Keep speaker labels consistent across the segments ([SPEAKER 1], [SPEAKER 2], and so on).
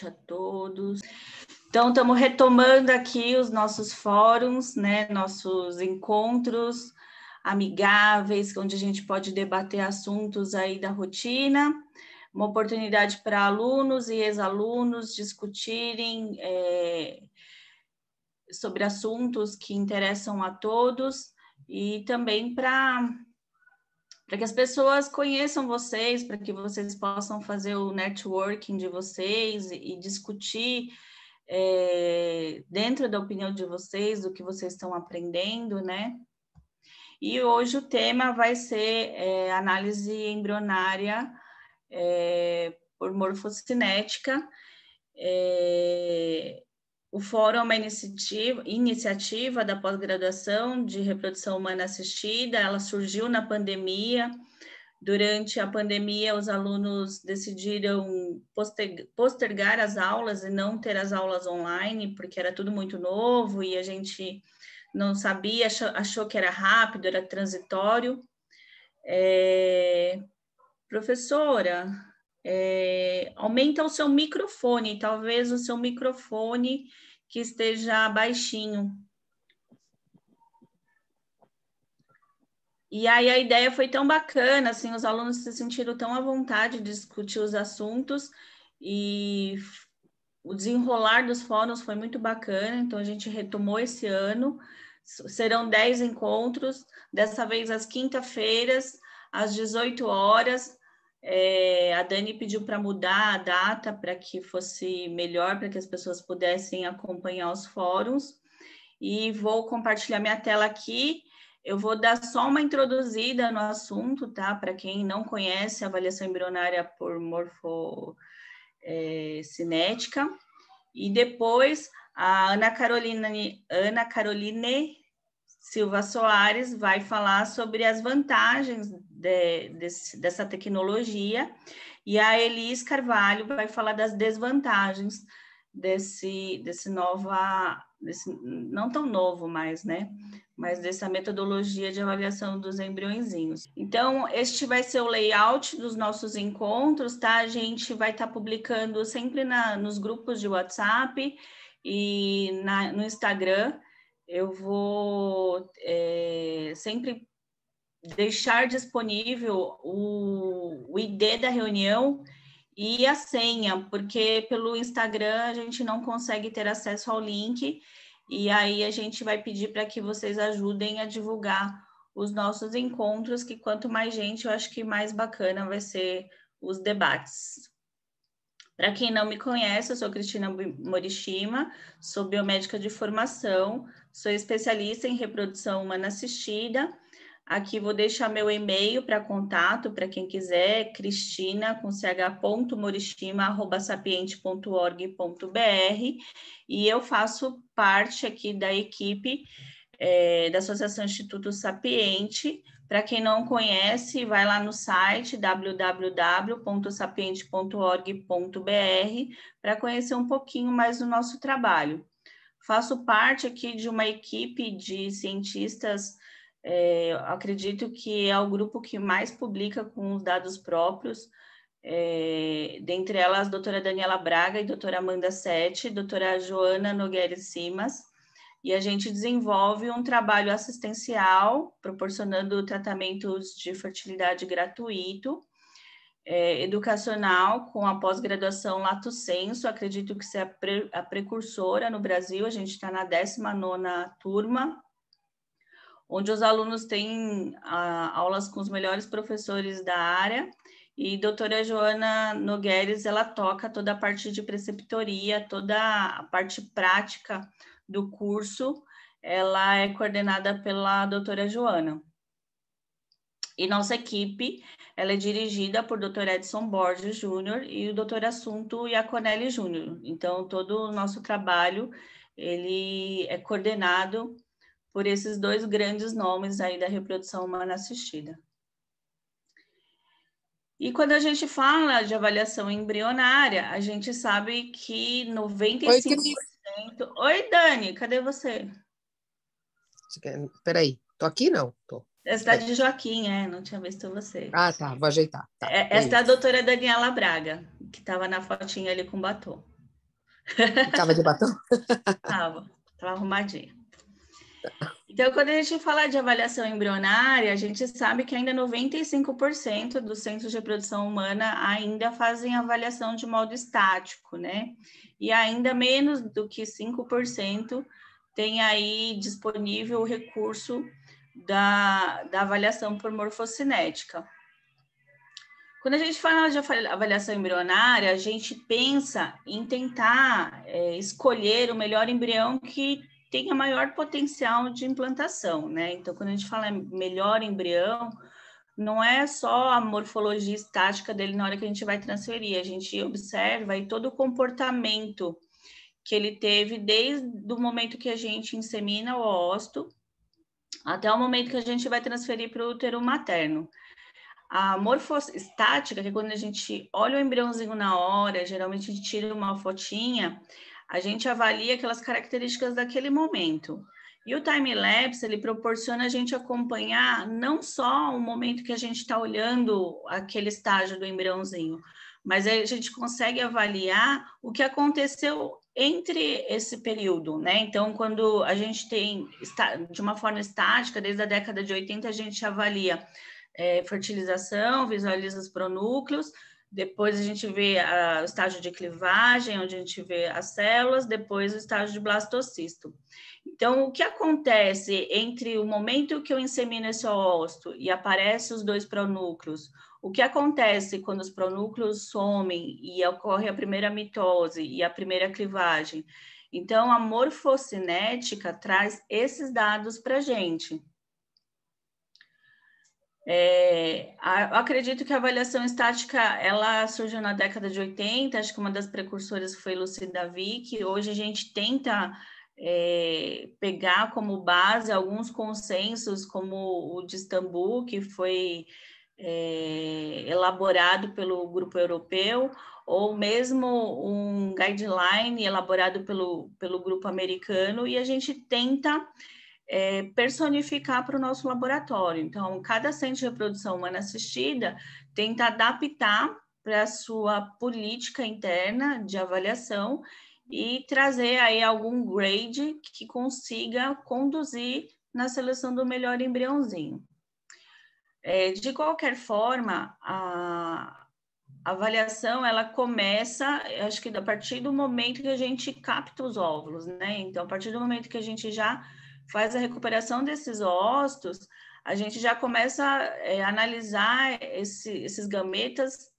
[SPEAKER 1] noite a todos. Então, estamos retomando aqui os nossos fóruns, né, nossos encontros amigáveis, onde a gente pode debater assuntos aí da rotina, uma oportunidade para alunos e ex-alunos discutirem sobre assuntos que interessam a todos e também para que as pessoas conheçam vocês, para que vocês possam fazer o networking de vocês e discutir dentro da opinião de vocês, do que vocês estão aprendendo, né? E hoje o tema vai ser análise embrionária por morfocinética. O fórum é uma iniciativa da pós-graduação de reprodução humana assistida, ela surgiu na pandemia. Durante a pandemia, os alunos decidiram postergar as aulas e não ter as aulas online, porque era tudo muito novo e a gente não sabia, achou que era rápido, era transitório. Professora, aumenta o seu microfone, talvez o seu microfone que esteja baixinho. E aí a ideia foi tão bacana, assim, os alunos se sentiram tão à vontade de discutir os assuntos e o desenrolar dos fóruns foi muito bacana, então a gente retomou esse ano. Serão 10 encontros, dessa vez às quinta-feiras, às 18 horas. A Dani pediu para mudar a data para que fosse melhor, para que as pessoas pudessem acompanhar os fóruns. E vou compartilhar minha tela aqui. Eu vou dar só uma introduzida no assunto, tá? Para quem não conhece a avaliação embrionária por morfocinética. E depois a Ana Caroline Silva Soares vai falar sobre as vantagens dessa tecnologia, e a Elis Carvalho vai falar das desvantagens não tão novo mais, né? Mas dessa metodologia de avaliação dos embriõezinhos. Então, este vai ser o layout dos nossos encontros, tá? A gente vai estar publicando sempre nos grupos de WhatsApp e no Instagram. Eu vou sempre deixar disponível o ID da reunião e a senha, porque pelo Instagram a gente não consegue ter acesso ao link, e aí a gente vai pedir para que vocês ajudem a divulgar os nossos encontros, que quanto mais gente, eu acho que mais bacana vai ser os debates. Para quem não me conhece, eu sou Cristina Morishima, sou biomédica de formação, sou especialista em reprodução humana assistida. Aqui vou deixar meu e-mail para contato, para quem quiser, cristina.morishima@sapiente.org.br, e eu faço parte aqui da equipe da Associação Instituto Sapiente. Para quem não conhece, vai lá no site www.sapiente.org.br para conhecer um pouquinho mais do nosso trabalho. Faço parte aqui de uma equipe de cientistas, acredito que é o grupo que mais publica com os dados próprios, dentre elas a doutora Daniela Braga e doutora Amanda Sete, doutora Joana Nogueira Simas, e a gente desenvolve um trabalho assistencial, proporcionando tratamentos de fertilidade gratuito, educacional, com a pós-graduação Lato Sensu. Acredito que seja a precursora no Brasil, a gente está na 19ª turma, onde os alunos têm aulas com os melhores professores da área, e a doutora Joana Nogueires, ela toca toda a parte de preceptoria, toda a parte prática do curso, ela é coordenada pela doutora Joana. E nossa equipe, ela é dirigida por Dr. Edson Borges Júnior e o Dr. Assunto Iaconelli Júnior. Então, todo o nosso trabalho, ele é coordenado por esses dois grandes nomes aí da reprodução humana assistida. E quando a gente fala de avaliação embrionária, a gente sabe que 95%... Oi, Dani, cadê você?
[SPEAKER 2] Peraí, tô aqui não? Tô.
[SPEAKER 1] Você está de Joaquim, não tinha visto você.
[SPEAKER 2] Ah, tá, vou ajeitar. Tá,
[SPEAKER 1] essa é a doutora Daniela Braga, que estava na fotinha ali com batom.
[SPEAKER 2] Ficava de batom?
[SPEAKER 1] Tava arrumadinha. Então, quando a gente fala de avaliação embrionária, a gente sabe que ainda 95% dos centros de reprodução humana ainda fazem avaliação de modo estático, né? E ainda menos do que 5% tem aí disponível o recurso da avaliação por morfocinética. Quando a gente fala de avaliação embrionária, a gente pensa em tentar escolher o melhor embrião que tenha maior potencial de implantação, né? Então, quando a gente fala melhor embrião, não é só a morfologia estática dele na hora que a gente vai transferir, a gente observa aí todo o comportamento que ele teve desde o momento que a gente insemina o óvulo até o momento que a gente vai transferir para o útero materno. A morfostática, que é quando a gente olha o embriãozinho na hora, geralmente a gente tira uma fotinha, a gente avalia aquelas características daquele momento. E o time-lapse, ele proporciona a gente acompanhar não só o momento que a gente está olhando aquele estágio do embriãozinho, mas a gente consegue avaliar o que aconteceu entre esse período, né? Então, quando a gente tem, de uma forma estática, desde a década de 80, a gente avalia fertilização, visualiza os pronúcleos, depois a gente vê o estágio de clivagem, onde a gente vê as células, depois o estágio de blastocisto. Então, o que acontece entre o momento que eu insemino esse óvulo e aparecem os dois pronúcleos? O que acontece quando os pronúcleos somem e ocorre a primeira mitose e a primeira clivagem? Então, a morfocinética traz esses dados para a gente. Eu acredito que a avaliação estática, ela surgiu na década de 80, acho que uma das precursoras foi Lucidavic. Hoje a gente tenta pegar como base alguns consensos, como o de Istambul, que foi elaborado pelo grupo europeu, ou mesmo um guideline elaborado pelo grupo americano, e a gente tenta personificar para o nosso laboratório. Então, cada centro de reprodução humana assistida tenta adaptar para a sua política interna de avaliação e trazer aí algum grade que consiga conduzir na seleção do melhor embriãozinho. De qualquer forma, a avaliação, ela começa, acho que a partir do momento que a gente capta os óvulos, né? Então, a partir do momento que a gente já faz a recuperação desses óvulos, a gente já começa a analisar esses gametas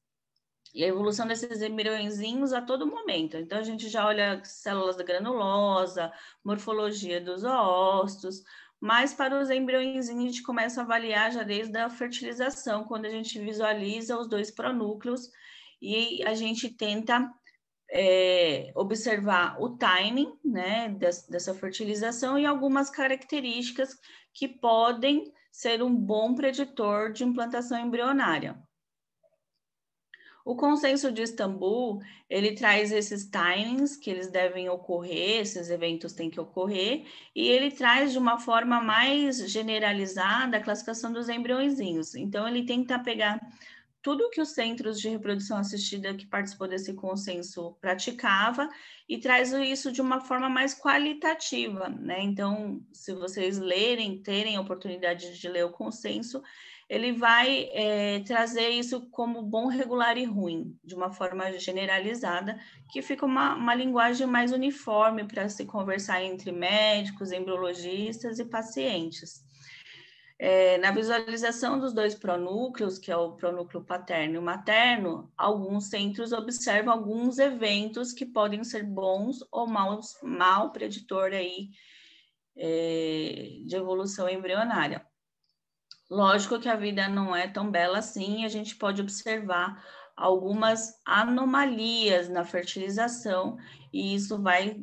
[SPEAKER 1] e a evolução desses embriõezinhos a todo momento. Então, a gente já olha células da granulosa, morfologia dos óvulos, mas para os embriõezinhos a gente começa a avaliar já desde a fertilização, quando a gente visualiza os dois pronúcleos e a gente tenta observar o timing, né, dessa fertilização e algumas características que podem ser um bom preditor de implantação embrionária. O consenso de Istambul, ele traz esses timings que eles devem ocorrer, esses eventos têm que ocorrer, e ele traz de uma forma mais generalizada a classificação dos embriõezinhos. Então, ele tenta pegar tudo que os centros de reprodução assistida que participou desse consenso praticava e traz isso de uma forma mais qualitativa, né? Então, se vocês terem a oportunidade de ler o consenso, ele vai trazer isso como bom, regular e ruim, de uma forma generalizada, que fica uma linguagem mais uniforme para se conversar entre médicos, embriologistas e pacientes. Na visualização dos dois pronúcleos, que é o pronúcleo paterno e o materno, alguns centros observam alguns eventos que podem ser bons ou mal preditor aí, de evolução embrionária. Lógico que a vida não é tão bela assim, a gente pode observar algumas anomalias na fertilização e isso vai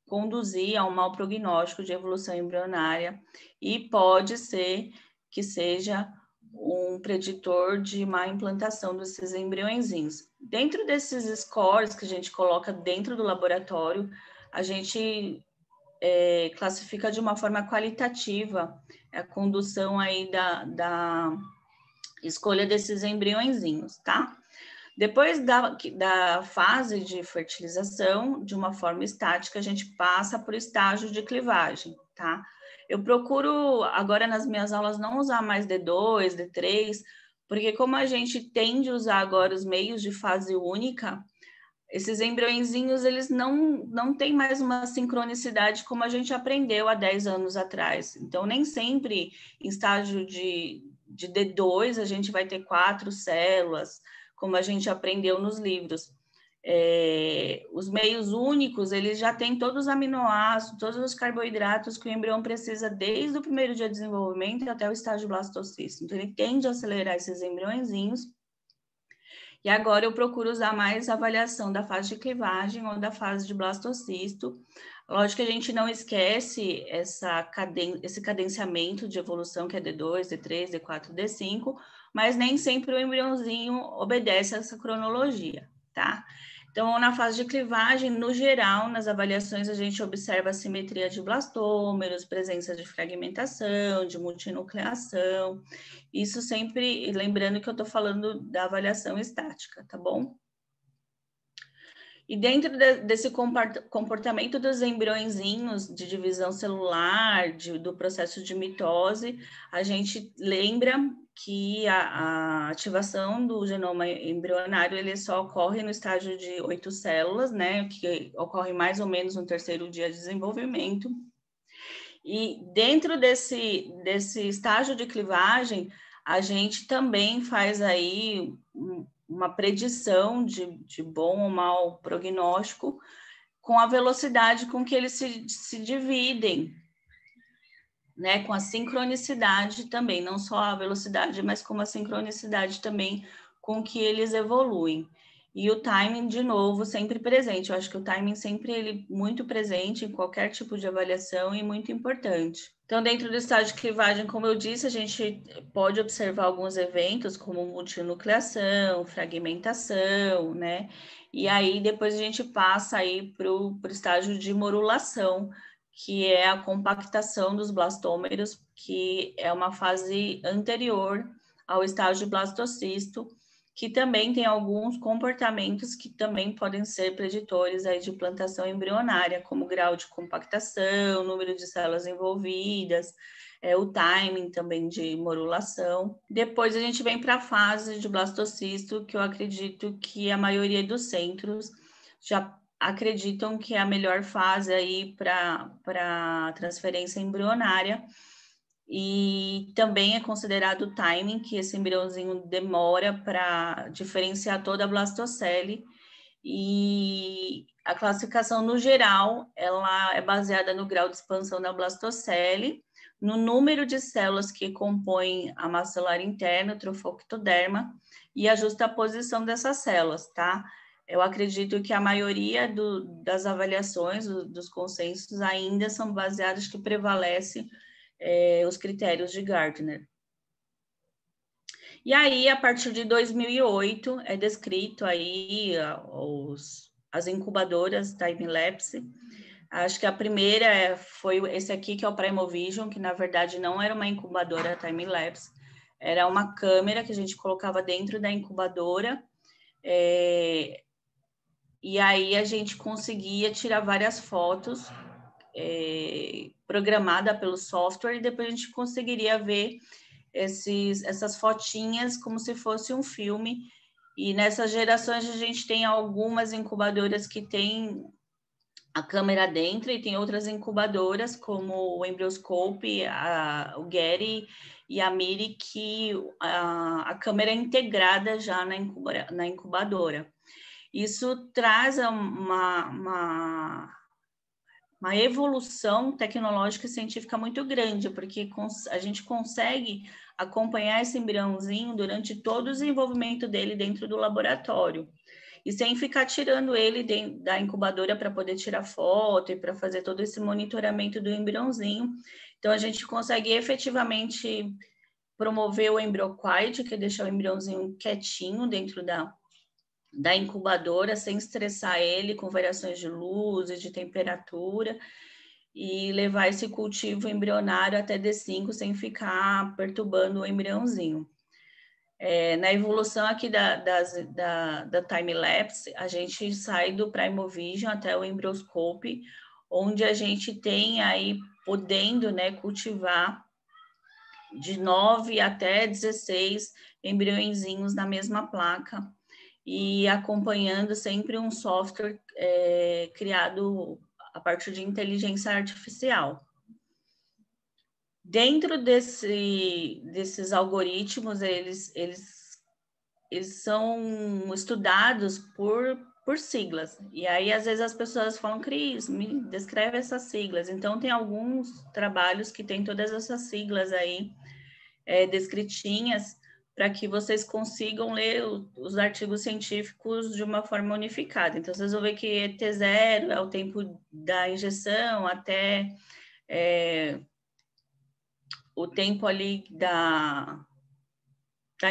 [SPEAKER 1] conduzir a um mau prognóstico de evolução embrionária e pode ser que seja um preditor de má implantação desses embriõezinhos. Dentro desses scores que a gente coloca dentro do laboratório, a gente classifica de uma forma qualitativa a condução aí da escolha desses embriõezinhos, tá? Depois da fase de fertilização, de uma forma estática, a gente passa para o estágio de clivagem, tá? Eu procuro, agora nas minhas aulas, não usar mais D2, D3, porque como a gente tende a usar agora os meios de fase única, esses embriõezinhos, eles não têm mais uma sincronicidade como a gente aprendeu há 10 anos atrás. Então, nem sempre em estágio de D2 a gente vai ter 4 células, como a gente aprendeu nos livros. Os meios únicos, eles já têm todos os aminoácidos, todos os carboidratos que o embrião precisa desde o primeiro dia de desenvolvimento até o estágio blastocisto. Então, ele tende a acelerar esses embriõezinhos. E agora eu procuro usar mais a avaliação da fase de clivagem ou da fase de blastocisto. Lógico que a gente não esquece esse cadenciamento de evolução que é D2, D3, D4, D5, mas nem sempre o embriãozinho obedece a essa cronologia, tá? Então, na fase de clivagem, no geral, nas avaliações, a gente observa a simetria de blastômeros, presença de fragmentação, de multinucleação. Isso sempre, lembrando que eu estou falando da avaliação estática, tá bom? E dentro desse comportamento dos embriõezinhos de divisão celular, do processo de mitose, a gente lembra que a ativação do genoma embrionário ele só ocorre no estágio de 8 células, né? Que ocorre mais ou menos no terceiro dia de desenvolvimento. E dentro desse estágio de clivagem, a gente também faz aí uma predição de bom ou mau prognóstico com a velocidade com que eles se dividem, né? Com a sincronicidade também, não só a velocidade, mas com a sincronicidade também com que eles evoluem. E o timing, de novo, sempre presente. Eu acho que o timing sempre ele muito presente em qualquer tipo de avaliação e muito importante. Então, dentro do estágio de clivagem, como eu disse, a gente pode observar alguns eventos como multinucleação, fragmentação, né? E aí, depois a gente passa aí para o estágio de morulação, que é a compactação dos blastômeros, que é uma fase anterior ao estágio blastocisto, que também tem alguns comportamentos que também podem ser preditores aí de plantação embrionária, como grau de compactação, número de células envolvidas, o timing também de morulação. Depois a gente vem para a fase de blastocisto, que eu acredito que a maioria dos centros já acreditam que é a melhor fase aí para transferência embrionária. E também é considerado o timing que esse embriãozinho demora para diferenciar toda a blastocele. E a classificação, no geral, ela é baseada no grau de expansão da blastocele, no número de células que compõem a massa celular interna, o trofoctoderma, e a justaposição dessas células, tá? Eu acredito que a maioria das avaliações, dos consensos, ainda são baseados que prevalece os critérios de Gardner. E aí, a partir de 2008, é descrito aí as incubadoras time-lapse. Acho que a primeira foi esse aqui, que é o Primovision, que na verdade não era uma incubadora time-lapse, era uma câmera que a gente colocava dentro da incubadora, e aí a gente conseguia tirar várias fotos programada pelo software, e depois a gente conseguiria ver essas fotinhas como se fosse um filme. E nessas gerações a gente tem algumas incubadoras que tem a câmera dentro, e tem outras incubadoras como o Embryoscope, o Getty e a MIRI, que a câmera é integrada já na incubadora. Isso traz uma evolução tecnológica e científica muito grande, porque a gente consegue acompanhar esse embriãozinho durante todo o desenvolvimento dele dentro do laboratório, e sem ficar tirando ele da incubadora para poder tirar foto e para fazer todo esse monitoramento do embriãozinho. Então, a gente consegue efetivamente promover o embryo quiet, que é deixar o embriãozinho quietinho dentro da incubadora, sem estressar ele com variações de luz e de temperatura, e levar esse cultivo embrionário até D5 sem ficar perturbando o embriãozinho. Na evolução aqui da time-lapse, a gente sai do Primovision até o Embryoscope, onde a gente tem aí podendo, né, cultivar de 9 até 16 embriõezinhos na mesma placa e acompanhando sempre um software criado a partir de inteligência artificial. Dentro desses algoritmos, eles são estudados por siglas. E aí, às vezes, as pessoas falam, Cris, me descreve essas siglas. Então, tem alguns trabalhos que tem todas essas siglas aí descritinhas para que vocês consigam ler os artigos científicos de uma forma unificada. Então, vocês vão ver que T0 é o tempo da injeção até o tempo ali da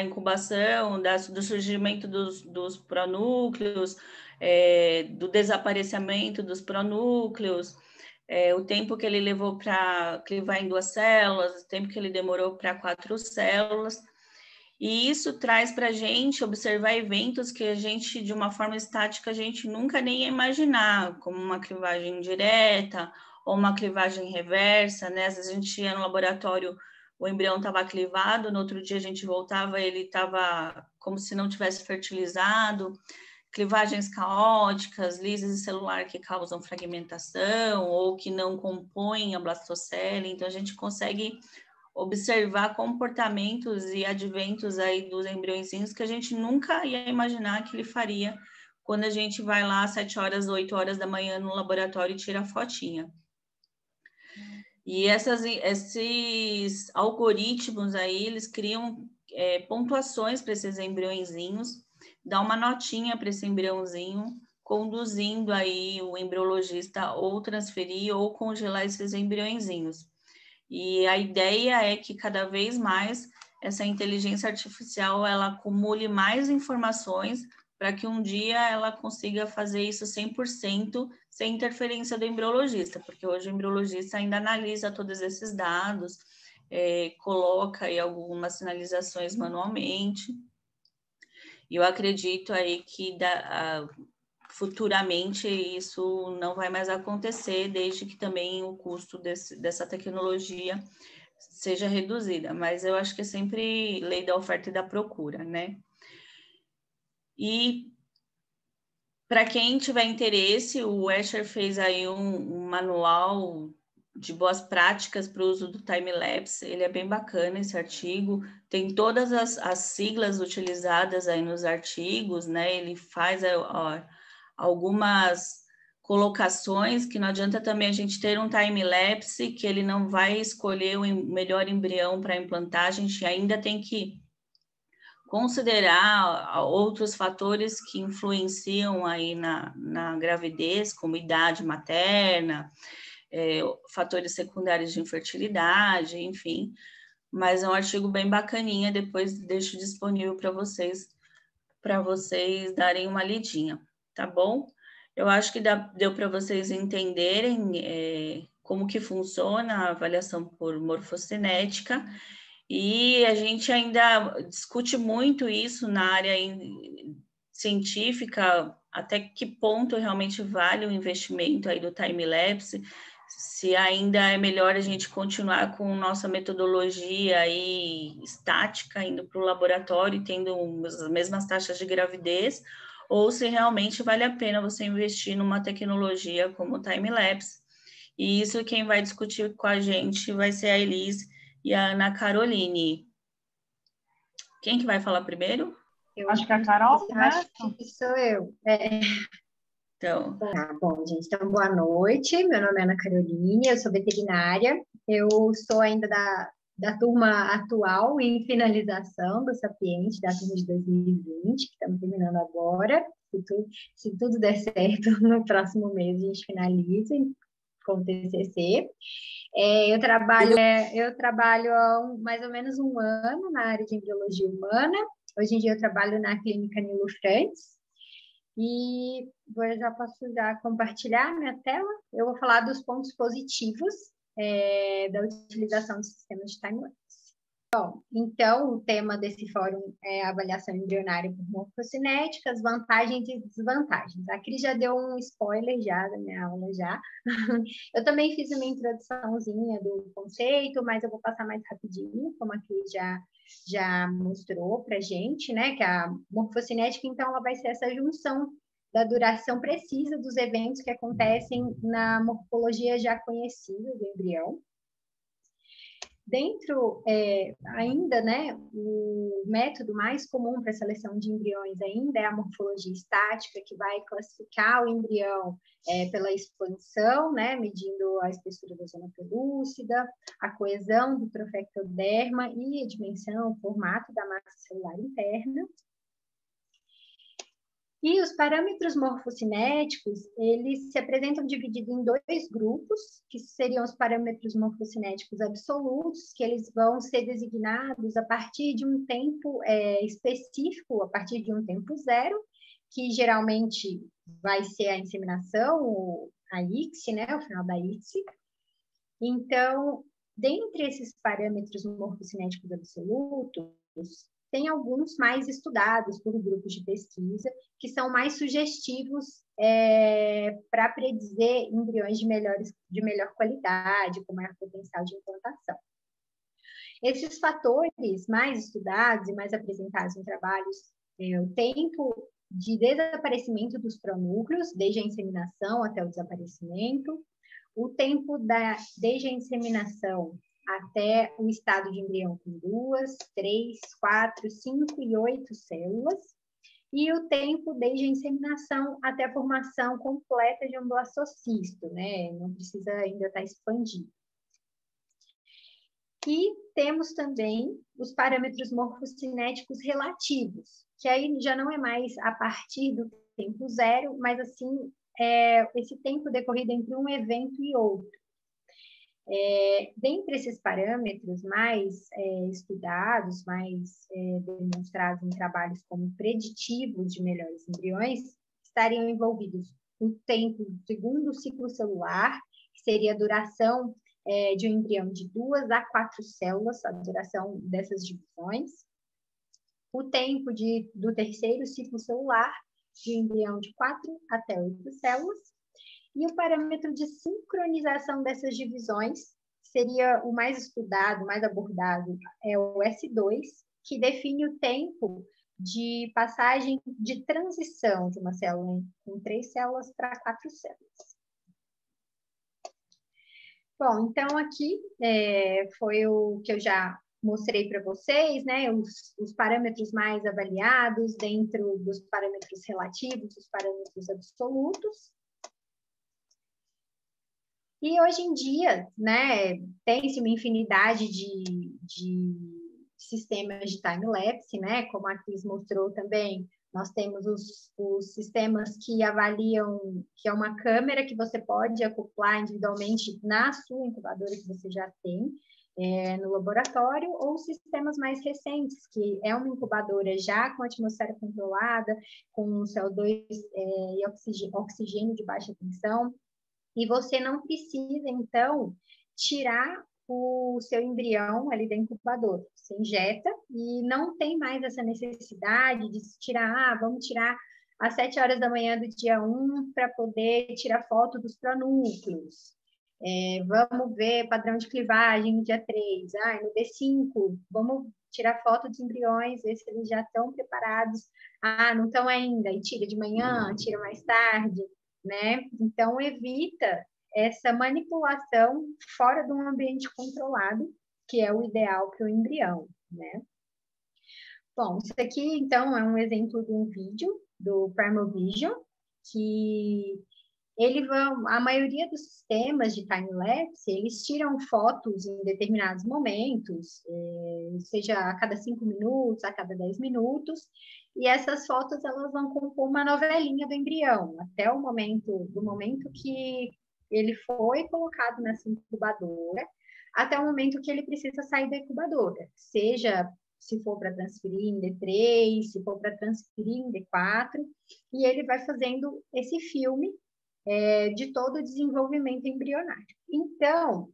[SPEAKER 1] incubação, do surgimento dos pronúcleos, do desaparecimento dos pronúcleos, o tempo que ele levou para clivar em 2 células, o tempo que ele demorou para 4 células. E isso traz para a gente observar eventos que a gente, de uma forma estática, a gente nunca nem ia imaginar, como uma clivagem direta ou uma clivagem reversa, né? Às vezes a gente ia no laboratório, o embrião estava clivado, no outro dia a gente voltava, ele estava como se não tivesse fertilizado, clivagens caóticas, lises celular que causam fragmentação ou que não compõem a blastocele, então a gente consegue observar comportamentos e adventos aí dos embriõezinhos que a gente nunca ia imaginar que ele faria quando a gente vai lá às 7 horas, 8 horas da manhã no laboratório e tira a fotinha. E esses algoritmos aí, eles criam pontuações para esses embriõezinhos, dá uma notinha para esse embriãozinho, conduzindo aí o embriologista ou transferir ou congelar esses embriõezinhos. E a ideia é que cada vez mais essa inteligência artificial ela acumule mais informações para que um dia ela consiga fazer isso 100% sem interferência do embriologista, porque hoje o embriologista ainda analisa todos esses dados, coloca aí algumas sinalizações manualmente. E eu acredito aí que futuramente isso não vai mais acontecer, desde que também o custo dessa tecnologia seja reduzida, mas eu acho que é sempre lei da oferta e da procura, né? E para quem tiver interesse, o Escher fez aí um manual de boas práticas para o uso do time-lapse, ele é bem bacana esse artigo, tem todas as siglas utilizadas aí nos artigos, né? Ele faz algumas colocações que não adianta também a gente ter um time-lapse que ele não vai escolher o melhor embrião para implantar, a gente ainda tem que considerar outros fatores que influenciam aí na gravidez, como idade materna, fatores secundários de infertilidade, enfim. Mas é um artigo bem bacaninha, depois deixo disponível para vocês darem uma lidinha, tá bom? Eu acho que deu para vocês entenderem como que funciona a avaliação por morfocinética, e a gente ainda discute muito isso na área científica, até que ponto realmente vale o investimento aí do time-lapse, se ainda é melhor a gente continuar com nossa metodologia aí estática, indo para o laboratório, tendo as mesmas taxas de gravidez, ou se realmente vale a pena você investir numa tecnologia como o time-lapse. E isso quem vai discutir com a gente vai ser a Elis e a Ana Caroline. Quem que vai falar primeiro?
[SPEAKER 2] Eu acho que é a Carol, né?
[SPEAKER 3] Acho que sou eu.
[SPEAKER 1] Então.
[SPEAKER 3] Bom, gente, então boa noite. Meu nome é Ana Caroline, eu sou veterinária. Eu sou ainda da turma atual em finalização do Sapiente, da turma de 2020, que estamos terminando agora. Se tudo der certo, no próximo mês a gente finaliza com o TCC. Eu trabalho há mais ou menos um ano na área de embriologia humana. Hoje em dia eu trabalho na clínica Nilo Frantz. E eu já posso compartilhar minha tela. Eu vou falar dos pontos positivos da utilização do sistema de time-lapse. Então, o tema desse fórum é a avaliação embrionária por morfocinética, as vantagens e desvantagens. A Cris já deu um spoiler já da minha aula já. Eu também fiz uma introduçãozinha do conceito, mas eu vou passar mais rapidinho, como a Cris já mostrou para a gente, né? Que a morfocinética, então, ela vai ser essa junção da duração precisa dos eventos que acontecem na morfologia já conhecida do embrião. Dentro, ainda, né, o método mais comum para a seleção de embriões ainda é a morfologia estática, que vai classificar o embrião pela expansão, né, medindo a espessura da zona pelúcida, a coesão do trofectoderma e a dimensão, o formato da massa celular interna. E os parâmetros morfocinéticos, eles se apresentam divididos em dois grupos, que seriam os parâmetros morfocinéticos absolutos, que eles vão ser designados a partir de um tempo específico, a partir de um tempo zero, que geralmente vai ser a inseminação, a ICSI, né, o final da ICSI. Então, dentre esses parâmetros morfocinéticos absolutos, tem alguns mais estudados por grupos de pesquisa, que são mais sugestivos para predizer embriões de melhor qualidade, com maior potencial de implantação. Esses fatores mais estudados e mais apresentados em trabalhos, o tempo de desaparecimento dos pronúcleos, desde a inseminação até o desaparecimento, o tempo desde a inseminação até o estado de embrião com 2, 3, 4, 5 e 8 células, e o tempo desde a inseminação até a formação completa de um blastocisto, né? Não precisa ainda estar expandido. E temos também os parâmetros morfocinéticos relativos, que aí já não é mais a partir do tempo zero, mas assim, esse tempo decorrido entre um evento e outro. Dentre esses parâmetros mais estudados, mais demonstrados em trabalhos como preditivos de melhores embriões, estariam envolvidos o tempo do segundo ciclo celular, que seria a duração de um embrião de 2 a 4 células, a duração dessas divisões, o tempo do terceiro ciclo celular, de um embrião de 4 até 8 células, e o parâmetro de sincronização dessas divisões seria o mais estudado, mais abordado, é o S2, que define o tempo de passagem de transição de uma célula com 3 células para 4 células. Bom, então aqui foi o que eu já mostrei para vocês, né, os parâmetros mais avaliados dentro dos parâmetros relativos, os parâmetros absolutos. E hoje em dia, né, tem-se uma infinidade de sistemas de time-lapse, né, como a Cris mostrou também. Nós temos os sistemas que avaliam, que é uma câmera que você pode acoplar individualmente na sua incubadora que você já tem no laboratório, ou sistemas mais recentes, que é uma incubadora já com atmosfera controlada, com CO2 e oxigênio de baixa tensão, e você não precisa, então, tirar o seu embrião ali da incubadora. Você injeta e não tem mais essa necessidade de se tirar, vamos tirar às 7 horas da manhã do dia 1 para poder tirar foto dos pronúcleos. Vamos ver padrão de clivagem no dia 3. No D5, vamos tirar foto dos embriões, ver se eles já estão preparados. Não estão ainda, e tira de manhã, tira mais tarde, né? Então, evita essa manipulação fora de um ambiente controlado, que é o ideal para o embrião, né? Bom, isso aqui, então, é um exemplo de um vídeo do Primal Vision, que a maioria dos sistemas de time-lapse, eles tiram fotos em determinados momentos, seja a cada 5 minutos, a cada 10 minutos, e essas fotos elas vão compor uma novelinha do embrião, até o momento que ele foi colocado nessa incubadora, até o momento que ele precisa sair da incubadora, seja se for para transferir em D3, se for para transferir em D4, e ele vai fazendo esse filme de todo o desenvolvimento embrionário. Então,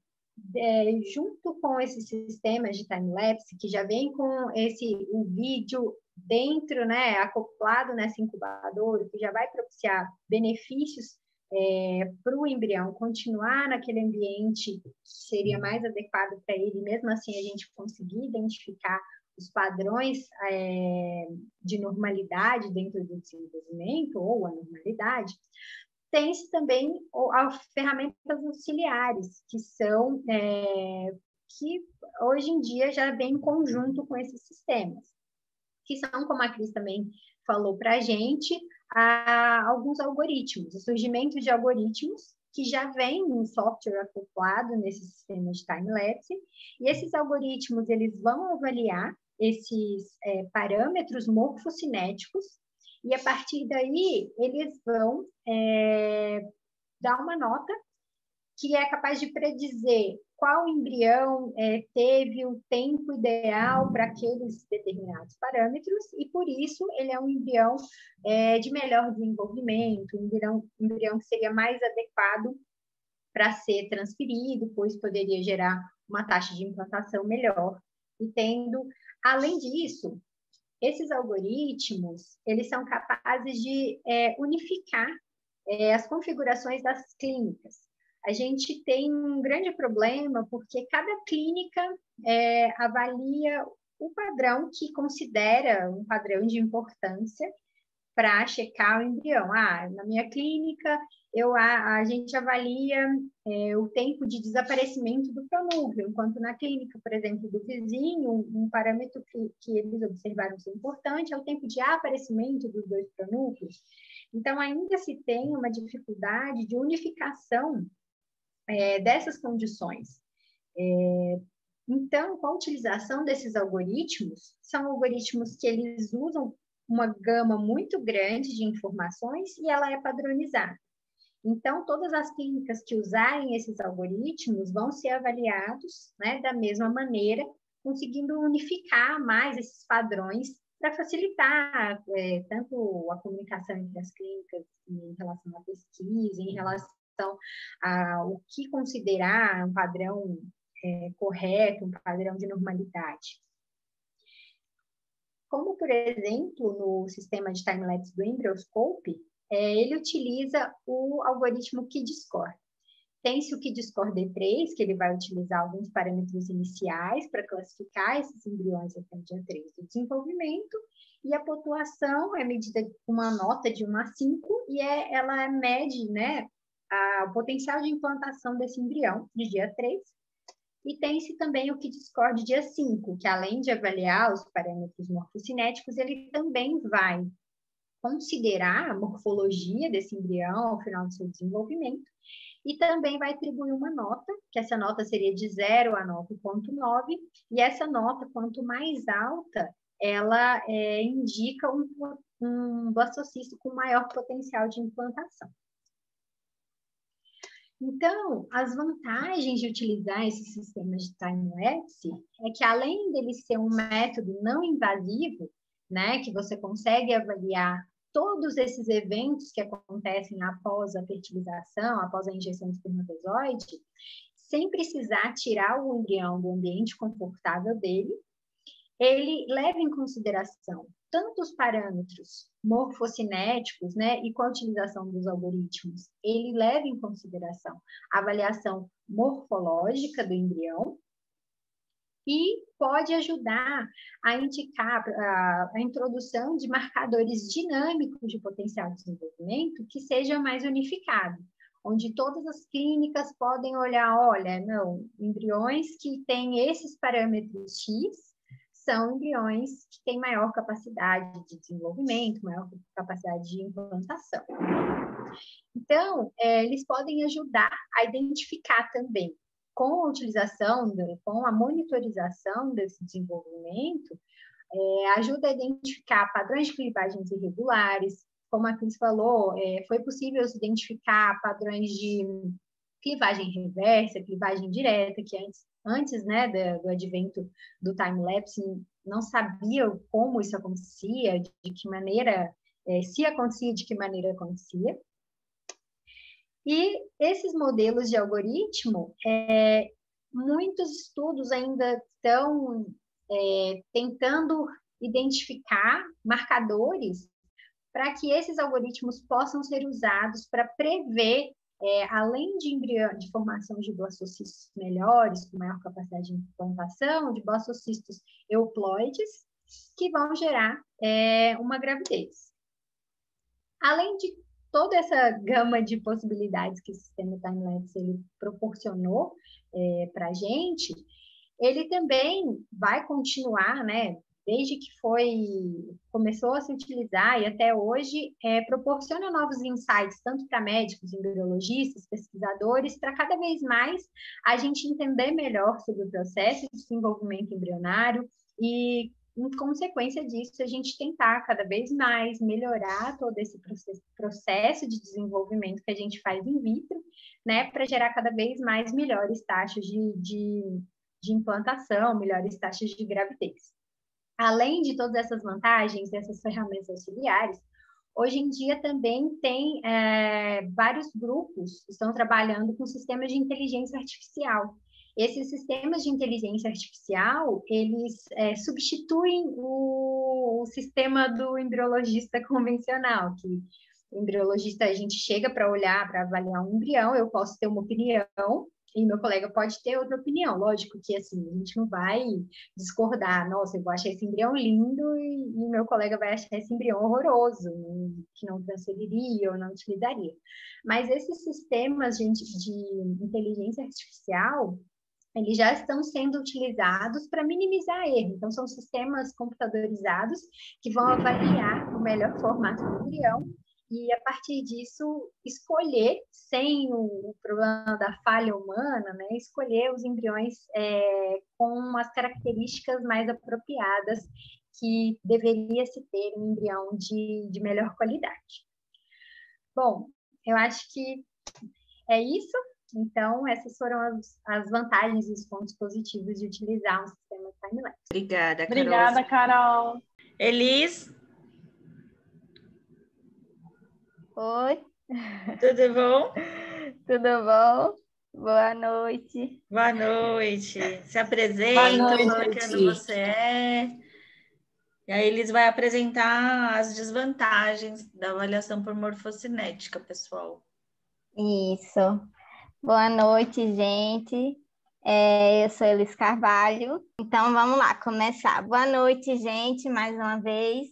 [SPEAKER 3] junto com esses sistemas de time-lapse, que já vem com o vídeo dentro, né, acoplado nessa incubadora, que já vai propiciar benefícios para o embrião continuar naquele ambiente que seria mais adequado para ele, mesmo assim a gente conseguir identificar os padrões de normalidade dentro do desenvolvimento, ou a normalidade. Tem-se também as ferramentas auxiliares, que são que hoje em dia já vem em conjunto com esses sistemas, que são, como a Cris também falou para a gente, alguns algoritmos, o surgimento de algoritmos que já vem um software acoplado nesse sistema de time-lapse, e esses algoritmos eles vão avaliar esses parâmetros morfocinéticos, e a partir daí eles vão dar uma nota que é capaz de predizer qual embrião teve o tempo ideal para aqueles determinados parâmetros, e por isso ele é um embrião de melhor desenvolvimento, um embrião que seria mais adequado para ser transferido, pois poderia gerar uma taxa de implantação melhor. E além disso, esses algoritmos, eles são capazes de unificar as configurações das clínicas. A gente tem um grande problema porque cada clínica avalia o padrão que considera um padrão de importância para checar o embrião. Na minha clínica, a gente avalia o tempo de desaparecimento do pronúcleo, enquanto na clínica, por exemplo, do vizinho, um parâmetro que eles observaram ser importante é o tempo de aparecimento dos dois pronúcleos. Então, ainda se tem uma dificuldade de unificação dessas condições. Então, com a utilização desses algoritmos, são algoritmos que eles usam uma gama muito grande de informações e ela é padronizada. Então, todas as clínicas que usarem esses algoritmos vão ser avaliados, né, da mesma maneira, conseguindo unificar mais esses padrões para facilitar tanto a comunicação entre as clínicas em relação à pesquisa, em relação ao que considerar um padrão correto, um padrão de normalidade. Como, por exemplo, no sistema de time-lapse do Embryoscope, ele utiliza o algoritmo Kidscore. Tem-se o Kidscore D3, que ele vai utilizar alguns parâmetros iniciais para classificar esses embriões até o dia 3 do desenvolvimento, e a pontuação é medida com uma nota de 1 a 5, e ela mede, né, o potencial de implantação desse embrião de dia 3. E tem-se também o Kidscore de dia 5, que além de avaliar os parâmetros morfocinéticos, ele também vai considerar a morfologia desse embrião ao final do seu desenvolvimento, e também vai atribuir uma nota, que essa nota seria de 0 a 9,9, e essa nota, quanto mais alta, ela indica um blastocisto com maior potencial de implantação. Então, as vantagens de utilizar esses sistemas de time-lapse é que, além dele ser um método não invasivo, né, que você consegue avaliar todos esses eventos que acontecem após a fertilização, após a injeção de espermatozoide, sem precisar tirar o embrião do ambiente confortável dele, ele leva em consideração tanto os parâmetros morfocinéticos, né, e com a utilização dos algoritmos, ele leva em consideração a avaliação morfológica do embrião e pode ajudar a indicar a introdução de marcadores dinâmicos de potencial de desenvolvimento que seja mais unificado, onde todas as clínicas podem olhar, olha, não, embriões que têm esses parâmetros X são embriões que têm maior capacidade de desenvolvimento, maior capacidade de implantação. Então, eles podem ajudar a identificar também, com a utilização, com a monitorização desse desenvolvimento, ajuda a identificar padrões de clivagens irregulares. Como a Cris falou, foi possível identificar padrões de clivagem reversa, clivagem direta, que antes, né, do advento do time-lapse, não sabia como isso acontecia, de que maneira, se acontecia, de que maneira acontecia. E esses modelos de algoritmo muitos estudos ainda estão tentando identificar marcadores para que esses algoritmos possam ser usados para prever, além de formação de blastocistos melhores, com maior capacidade de implantação, de blastocistos euploides, que vão gerar uma gravidez. Além de toda essa gama de possibilidades que o sistema time-lapse ele proporcionou para a gente, ele também vai continuar, né? Desde que começou a se utilizar e até hoje, proporciona novos insights, tanto para médicos, embriologistas, pesquisadores, para cada vez mais a gente entender melhor sobre o processo de desenvolvimento embrionário e, em consequência disso, a gente tentar cada vez mais melhorar todo esse processo de desenvolvimento que a gente faz in vitro, né, para gerar cada vez mais melhores taxas de implantação, melhores taxas de gravidez. Além de todas essas vantagens, dessas ferramentas auxiliares, hoje em dia também tem vários grupos que estão trabalhando com sistemas de inteligência artificial. Esses sistemas de inteligência artificial, eles substituem o sistema do embriologista convencional, que o embriologista, a gente chega para olhar, para avaliar um embrião, eu posso ter uma opinião, e meu colega pode ter outra opinião. Lógico que, assim, a gente não vai discordar. Nossa, eu vou achar esse embrião lindo e meu colega vai achar esse embrião horroroso, que não transferiria ou não utilizaria. Mas esses sistemas de inteligência artificial, eles já estão sendo utilizados para minimizar erro. Então, são sistemas computadorizados que vão avaliar o melhor formato do embrião e, a partir disso, escolher, sem o problema da falha humana, né, escolher os embriões com as características mais apropriadas que deveria se ter um embrião de melhor qualidade. Bom, eu acho que é isso. Então, essas foram as vantagens e os pontos positivos de utilizar um sistema time-lapse.
[SPEAKER 1] Obrigada, Carol.
[SPEAKER 2] Obrigada, Carol.
[SPEAKER 1] Elis?
[SPEAKER 4] Oi,
[SPEAKER 1] Tudo bom?
[SPEAKER 4] tudo bom? Boa noite.
[SPEAKER 1] Boa noite. Se apresenta,
[SPEAKER 2] Boa noite.
[SPEAKER 1] fala que ano você é. E aí eles vão apresentar as desvantagens da avaliação por morfocinética, pessoal.
[SPEAKER 4] Isso. Boa noite, gente. Eu sou Elis Carvalho. Então, vamos lá, começar. Boa noite, gente, mais uma vez.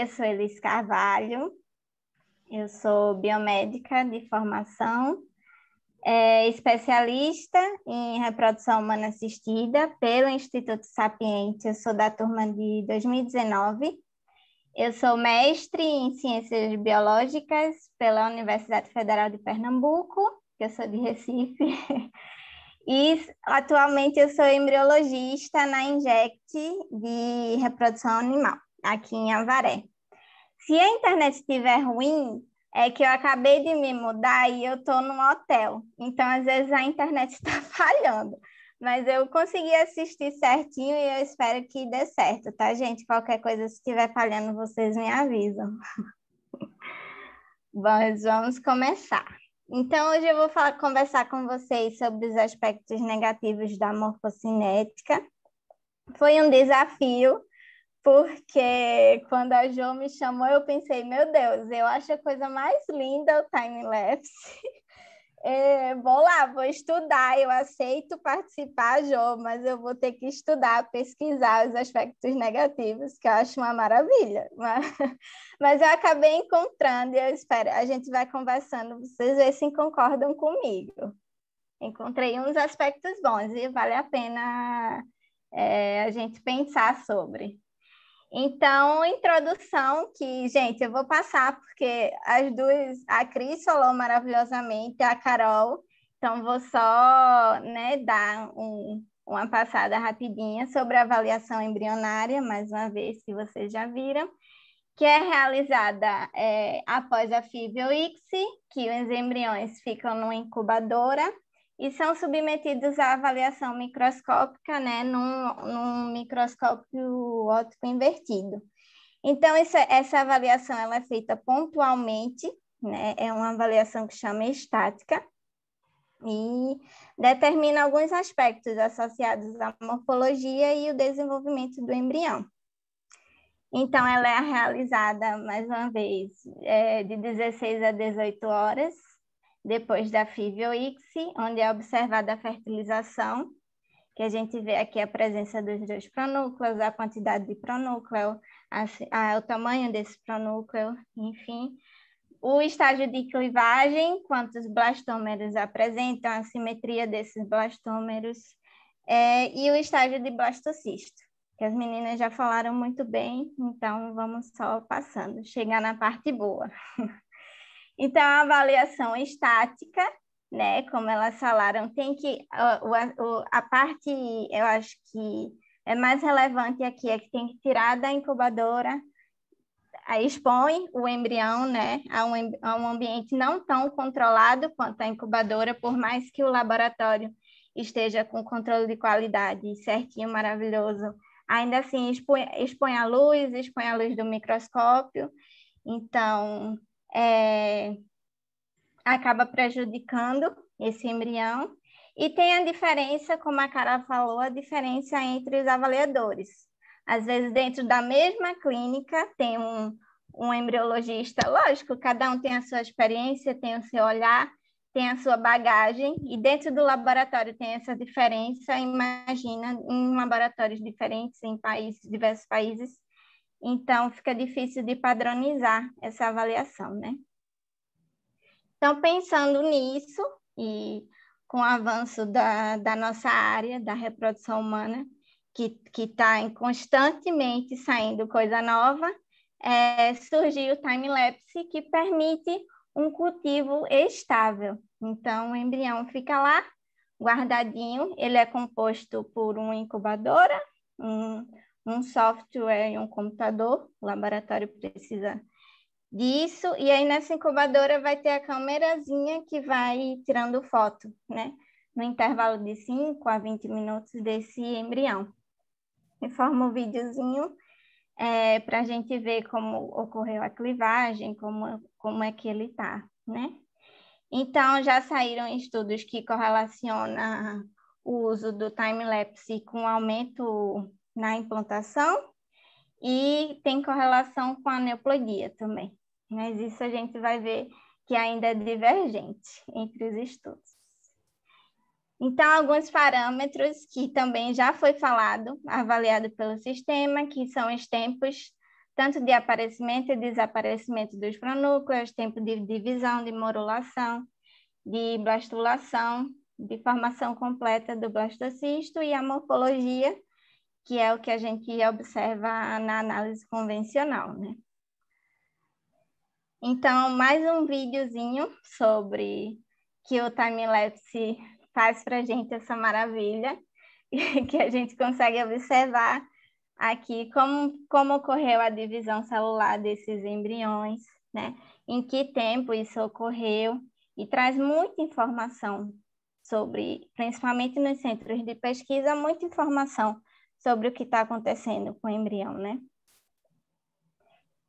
[SPEAKER 4] Eu sou Elis Carvalho. Eu sou biomédica de formação, especialista em reprodução humana assistida pelo Instituto Sapiente. Eu sou da turma de 2019. Eu sou mestre em Ciências Biológicas pela Universidade Federal de Pernambuco, que eu sou de Recife. E atualmente eu sou embriologista na Inject de reprodução animal, aqui em Avaré. Se a internet estiver ruim, é que eu acabei de me mudar e eu estou num hotel. Então, às vezes, a internet está falhando. Mas eu consegui assistir certinho e eu espero que dê certo, tá, gente? Qualquer coisa, se estiver falhando, vocês me avisam. Mas vamos começar. Então, hoje eu vou conversar com vocês sobre os aspectos negativos da morfocinética. Foi um desafio, porque quando a Jo me chamou, eu pensei, meu Deus, eu acho a coisa mais linda o time-lapse. Vou lá, vou estudar, eu aceito participar, Jo, mas eu vou ter que estudar, pesquisar os aspectos negativos, que eu acho uma maravilha. Mas eu acabei encontrando e eu espero, a gente vai conversando, vocês verem se concordam comigo. Encontrei uns aspectos bons e vale a pena a gente pensar sobre. Então, introdução que, gente, eu vou passar porque as duas, a Cris falou maravilhosamente, a Carol, então vou só, né, dar uma passada rapidinha sobre a avaliação embrionária, mais uma vez, se vocês já viram, que é realizada após a FIV-ICSI, que os embriões ficam numa incubadora, e são submetidos à avaliação microscópica, né, num microscópio óptico invertido. Então, essa avaliação ela é feita pontualmente, né, é uma avaliação que chama estática, e determina alguns aspectos associados à morfologia e o desenvolvimento do embrião. Então, ela é realizada, mais uma vez, de 16 a 18 horas, depois da FIV ou ICSI, onde é observada a fertilização, que a gente vê aqui a presença dos 2 pronúcleos, a quantidade de pronúcleo, o tamanho desse pronúcleo, enfim. O estágio de clivagem, quantos blastômeros apresentam, a simetria desses blastômeros, e o estágio de blastocisto, que as meninas já falaram muito bem, então vamos só passando, chegar na parte boa. Então, a avaliação estática, né, como elas falaram, tem que, a parte, eu acho que é mais relevante aqui, é que tem que tirar da incubadora, aí expõe o embrião, né, a um ambiente não tão controlado quanto a incubadora, por mais que o laboratório esteja com controle de qualidade certinho, maravilhoso, ainda assim expõe a luz do microscópio, então acaba prejudicando esse embrião. E tem a diferença, como a Cara falou, a diferença entre os avaliadores. Às vezes, dentro da mesma clínica, tem um embriologista, lógico, cada um tem a sua experiência, tem o seu olhar, tem a sua bagagem, e dentro do laboratório tem essa diferença. Imagina, em laboratórios diferentes, em diversos países, então fica difícil de padronizar essa avaliação, né? Então, pensando nisso, e com o avanço da nossa área, da reprodução humana, que está constantemente saindo coisa nova, surgiu o time-lapse, que permite um cultivo estável. Então, o embrião fica lá, guardadinho, ele é composto por uma incubadora, um software e um computador, o laboratório precisa disso, e aí nessa incubadora vai ter a câmerazinha que vai tirando foto, né? No intervalo de 5 a 20 minutos desse embrião. E forma um videozinho para a gente ver como ocorreu a clivagem, como é que ele está, né? Então, já saíram estudos que correlacionam o uso do time-lapse com aumento na implantação, e tem correlação com a neoplodia também. Mas isso a gente vai ver que ainda é divergente entre os estudos. Então, alguns parâmetros que também já foi falado, avaliado pelo sistema, que são os tempos, tanto de aparecimento e desaparecimento dos pronúcleos, tempo de divisão, de morulação, de blastulação, de formação completa do blastocisto, e a morfologia, que é o que a gente observa na análise convencional, né? Então, mais um videozinho sobre que o time-lapse faz para a gente essa maravilha, que a gente consegue observar aqui como ocorreu a divisão celular desses embriões, né? Em que tempo isso ocorreu, e traz muita informação sobre, principalmente nos centros de pesquisa, muita informação sobre o que está acontecendo com o embrião, né?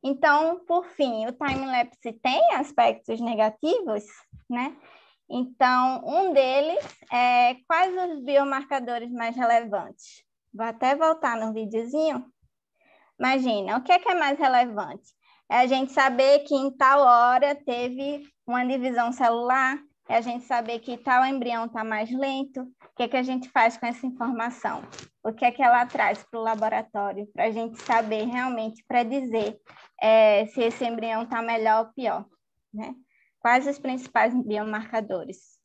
[SPEAKER 4] Então, por fim, o time-lapse tem aspectos negativos, né? Então, um deles é quais os biomarcadores mais relevantes. Vou até voltar no videozinho. Imagina, o que é mais relevante? É a gente saber que em tal hora teve uma divisão celular, é a gente saber que tal embrião está mais lento. O que é que a gente faz com essa informação? O que é que ela traz para o laboratório, para a gente saber realmente predizer se esse embrião está melhor ou pior, né? Quais os principais biomarcadores?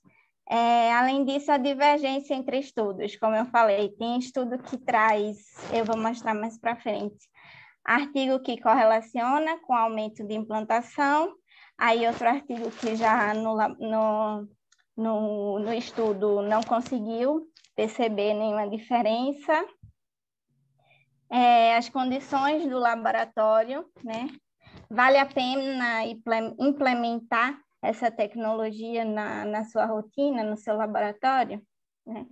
[SPEAKER 4] Além disso, a divergência entre estudos, como eu falei, tem estudo que traz, eu vou mostrar mais para frente, artigo que correlaciona com aumento de implantação, aí outro artigo que já no estudo não conseguiu perceber nenhuma diferença. As condições do laboratório, né? Vale a pena implementar essa tecnologia na sua rotina, no seu laboratório, né?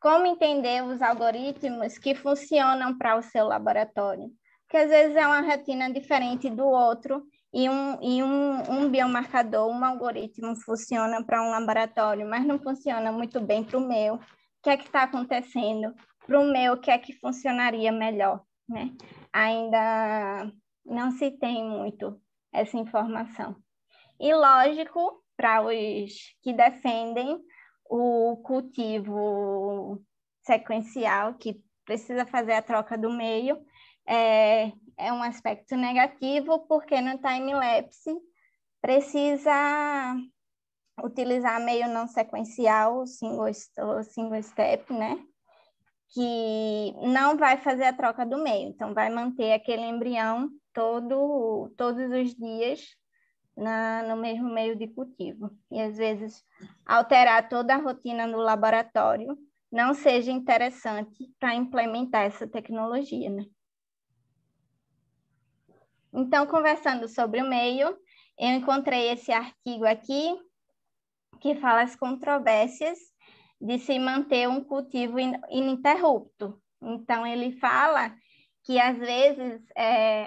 [SPEAKER 4] Como entender os algoritmos que funcionam para o seu laboratório? Porque às vezes é uma rotina diferente do outro, um biomarcador, um algoritmo funciona para um laboratório, mas não funciona muito bem para o meu. O que é que está acontecendo? Para o meu, o que é que funcionaria melhor, né? Ainda não se tem muito essa informação. E, lógico, para os que defendem o cultivo sequencial, que precisa fazer a troca do meio, é um aspecto negativo, porque no time-lapse precisa utilizar meio não sequencial, o single step, né? Que não vai fazer a troca do meio, então vai manter aquele embrião todos os dias no mesmo meio de cultivo. E às vezes alterar toda a rotina no laboratório não seja interessante para implementar essa tecnologia, né? Então, conversando sobre o meio, eu encontrei esse artigo aqui que fala as controvérsias de se manter um cultivo ininterrupto. Então, ele fala que, às vezes,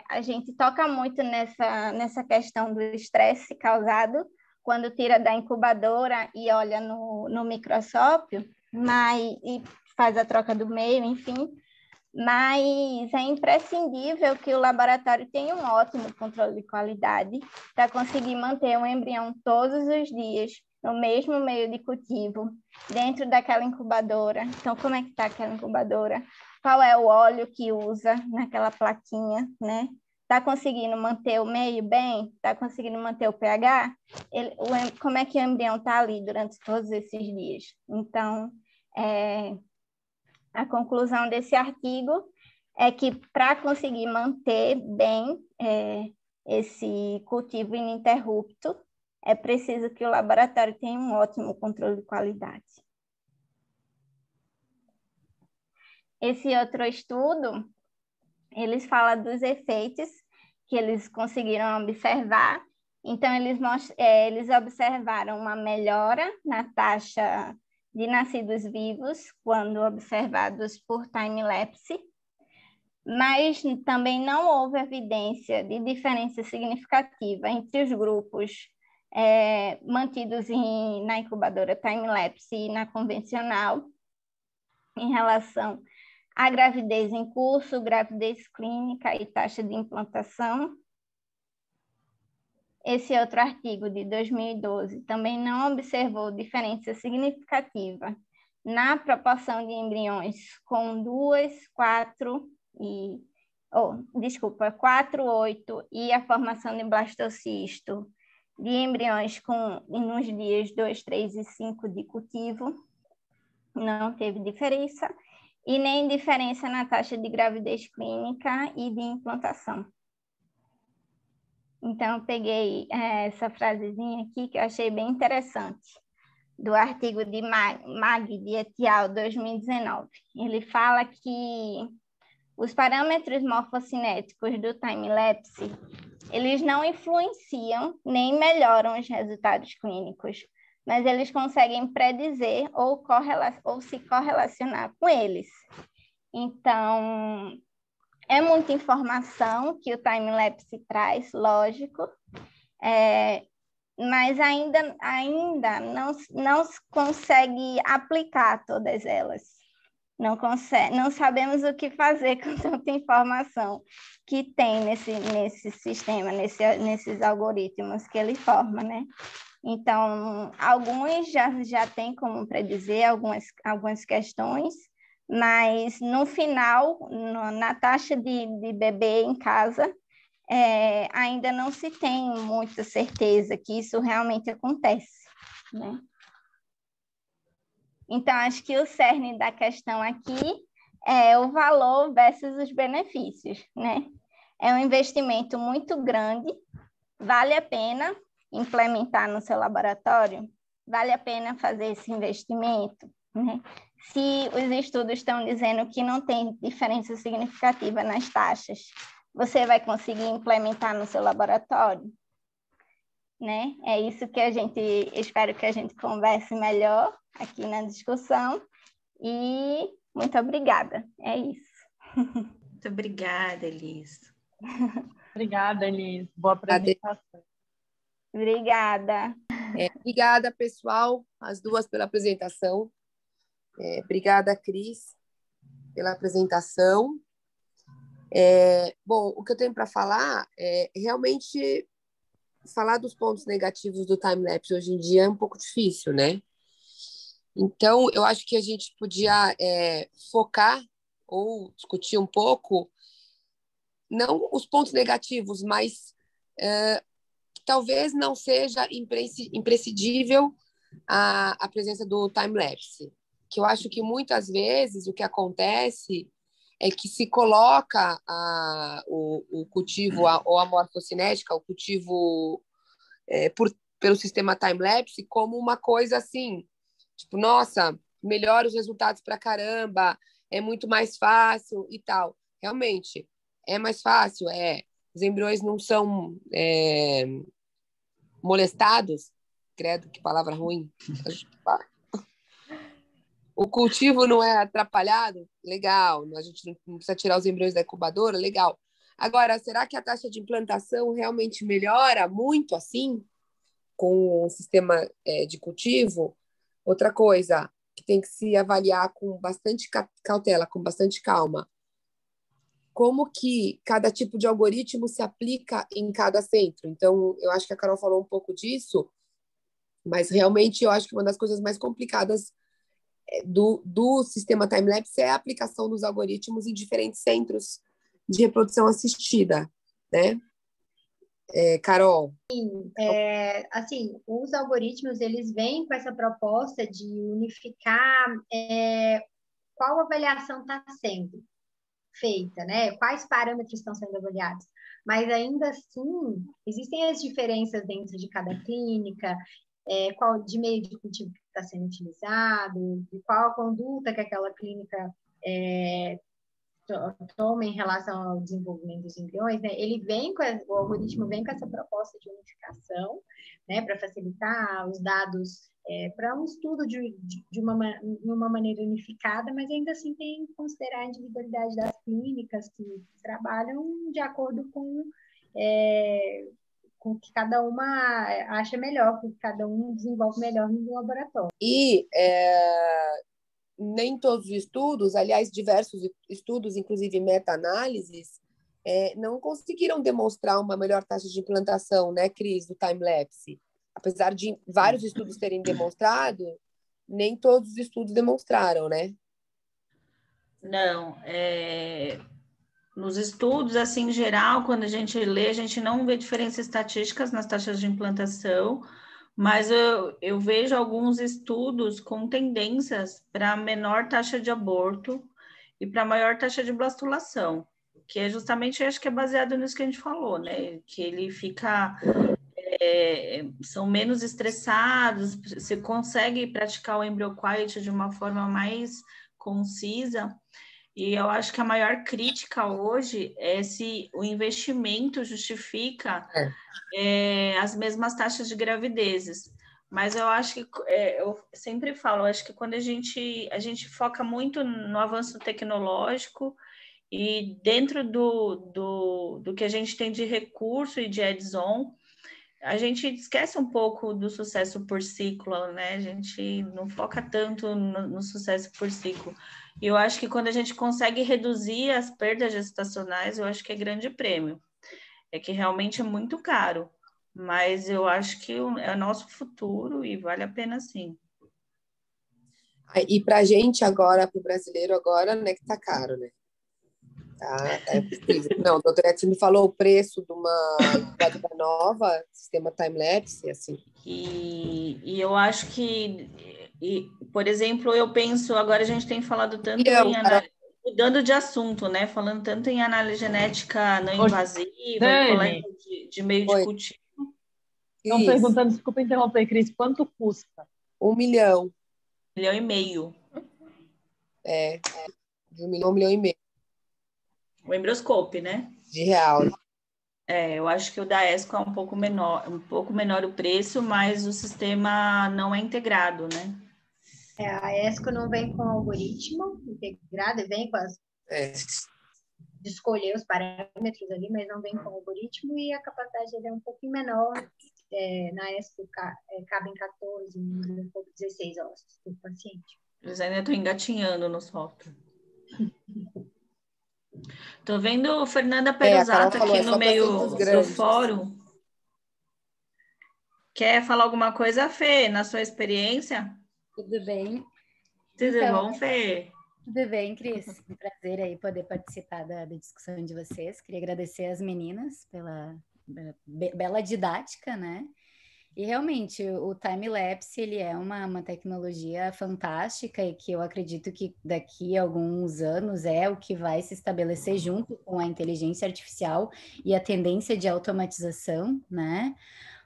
[SPEAKER 4] a gente toca muito nessa questão do estresse causado quando tira da incubadora e olha no microscópio, e faz a troca do meio, enfim, mas é imprescindível que o laboratório tenha um ótimo controle de qualidade para conseguir manter um embrião todos os dias no mesmo meio de cultivo, dentro daquela incubadora. Então, como é que está aquela incubadora? Qual é o óleo que usa naquela plaquinha, né? Está conseguindo manter o meio bem? Está conseguindo manter o pH? Como é que o embrião está ali durante todos esses dias? Então, a conclusão desse artigo é que, para conseguir manter bem esse cultivo ininterrupto, é preciso que o laboratório tenha um ótimo controle de qualidade. Esse outro estudo, eles falam dos efeitos que eles conseguiram observar. Então, eles observaram uma melhora na taxa de nascidos vivos quando observados por time-lapse, mas também não houve evidência de diferença significativa entre os grupos mantidos na incubadora time-lapse e na convencional em relação à gravidez em curso, gravidez clínica e taxa de implantação. Esse outro artigo de 2012 também não observou diferença significativa na proporção de embriões com 4, 8 e a formação de blastocisto de embriões nos dias 2, 3 e 5 de cultivo. Não teve diferença, e nem diferença na taxa de gravidez clínica e de implantação. Então, eu peguei essa frasezinha aqui que eu achei bem interessante, do artigo de Magdi et al. 2019. Ele fala que os parâmetros morfocinéticos do time-lapse, eles não influenciam nem melhoram os resultados clínicos, mas eles conseguem predizer ou se correlacionar com eles. Então, é muita informação que o time-lapse traz, lógico, mas ainda não se consegue aplicar todas elas. Não sabemos o que fazer com tanta informação que tem nesse sistema, nesses algoritmos que ele forma, né? Então, alguns já tem como predizer algumas questões, mas no final, na taxa de bebê em casa, ainda não se tem muita certeza que isso realmente acontece, né? Então, acho que o cerne da questão aqui é o valor versus os benefícios, né? É um investimento muito grande, vale a pena implementar no seu laboratório? Vale a pena fazer esse investimento, né? Se os estudos estão dizendo que não tem diferença significativa nas taxas, você vai conseguir implementar no seu laboratório? Né? É isso que espero que a gente converse melhor aqui na discussão. E muito obrigada. É isso.
[SPEAKER 1] Muito obrigada, Elis.
[SPEAKER 2] Obrigada, Elis. Boa apresentação.
[SPEAKER 4] Obrigada.
[SPEAKER 5] Obrigada, pessoal, as duas pela apresentação. Obrigada, Cris, pela apresentação. Bom, o que eu tenho para falar é realmente falar dos pontos negativos do time-lapse hoje em dia é um pouco difícil, né? Então, eu acho que a gente podia focar ou discutir um pouco, não os pontos negativos, mas talvez não seja imprescindível a presença do time-lapse, que eu acho que muitas vezes o que acontece é que se coloca o cultivo ou a morfocinética, o cultivo pelo sistema time-lapse como uma coisa assim, tipo, nossa, melhora os resultados pra caramba, é muito mais fácil e tal. Realmente, é mais fácil, os embriões não são molestados, credo, que palavra ruim. O cultivo não é atrapalhado, legal, a gente não precisa tirar os embriões da incubadora, legal. Agora, será que a taxa de implantação realmente melhora muito assim com o sistema de cultivo? Outra coisa que tem que se avaliar com bastante cautela, com bastante calma, como que cada tipo de algoritmo se aplica em cada centro. Então, eu acho que a Carol falou um pouco disso, mas realmente eu acho que uma das coisas mais complicadas do sistema time-lapse é a aplicação dos algoritmos em diferentes centros de reprodução assistida, né? Carol?
[SPEAKER 3] Assim, os algoritmos, eles vêm com essa proposta de unificar qual avaliação está sendo feita, né? Quais parâmetros estão sendo avaliados. Mas ainda assim, existem as diferenças dentro de cada clínica, qual de meio de cultivo que está sendo utilizado, e qual a conduta que aquela clínica toma em relação ao desenvolvimento dos embriões, né? O algoritmo vem com essa proposta de unificação, né, para facilitar os dados para um estudo de uma maneira unificada, mas ainda assim tem que considerar a individualidade das clínicas que trabalham de acordo com o que cada uma acha melhor, com o que cada um desenvolve melhor no laboratório.
[SPEAKER 5] E nem todos os estudos, aliás, diversos estudos, inclusive meta-análises, não conseguiram demonstrar uma melhor taxa de implantação, né, Cris, do time-lapse. Apesar de vários estudos terem demonstrado, nem todos os estudos demonstraram, né?
[SPEAKER 1] Não, nos estudos, assim, em geral, quando a gente lê, a gente não vê diferenças estatísticas nas taxas de implantação, mas eu vejo alguns estudos com tendências para menor taxa de aborto e para maior taxa de blastulação, que é justamente, acho que é baseado nisso que a gente falou, né? Que ele fica... são menos estressados, você consegue praticar o embryo quiet de uma forma mais concisa. E eu acho que a maior crítica hoje é se o investimento justifica as mesmas taxas de gravidezes. Mas eu acho que, eu sempre falo, eu acho que quando a gente foca muito no avanço tecnológico e dentro do que a gente tem de recurso e de add-on, a gente esquece um pouco do sucesso por ciclo, né? A gente não foca tanto no sucesso por ciclo. E eu acho que quando a gente consegue reduzir as perdas gestacionais, eu acho que é grande prêmio. É que realmente é muito caro, mas eu acho que é o nosso futuro e vale a pena sim.
[SPEAKER 5] E para a gente agora, para o brasileiro agora, né, que tá caro, né? Tá impossível. Não, o doutor Edson me falou o preço de uma incubadora nova, sistema time-lapse, assim.
[SPEAKER 1] E eu acho que, por exemplo, eu penso, agora a gente tem falado tanto em análise, mudando de assunto, né? Falando tanto em análise genética não invasiva, coleta de meio de cultivo.
[SPEAKER 2] Estão perguntando, desculpa interromper, Cris, quanto custa?
[SPEAKER 5] 1 milhão.
[SPEAKER 1] 1,5 milhão.
[SPEAKER 5] De 1 milhão, 1,5 milhão.
[SPEAKER 1] O embrioscope, né?
[SPEAKER 5] De real.
[SPEAKER 1] Eu acho que o da ESCO é um pouco menor o preço, mas o sistema não é integrado, né?
[SPEAKER 3] A ESCO não vem com algoritmo integrado, vem com as... de escolher os parâmetros ali, mas não vem com o algoritmo, e a capacidade dele é um pouquinho menor. Na ESCO cabem 14, um pouco 16 ossos por paciente.
[SPEAKER 1] Eles ainda estão engatinhando no software. Tô vendo Fernanda Perusato aqui no meio do fórum. Quer falar alguma coisa, Fê, na sua experiência?
[SPEAKER 6] Tudo bem.
[SPEAKER 1] Tudo bom, Fê?
[SPEAKER 6] Tudo bem, Cris. Um prazer aí poder participar da discussão de vocês. Queria agradecer às meninas pela bela didática, né? E realmente o time-lapse ele é uma tecnologia fantástica e que eu acredito que daqui a alguns anos é o que vai se estabelecer junto com a inteligência artificial e a tendência de automatização, né?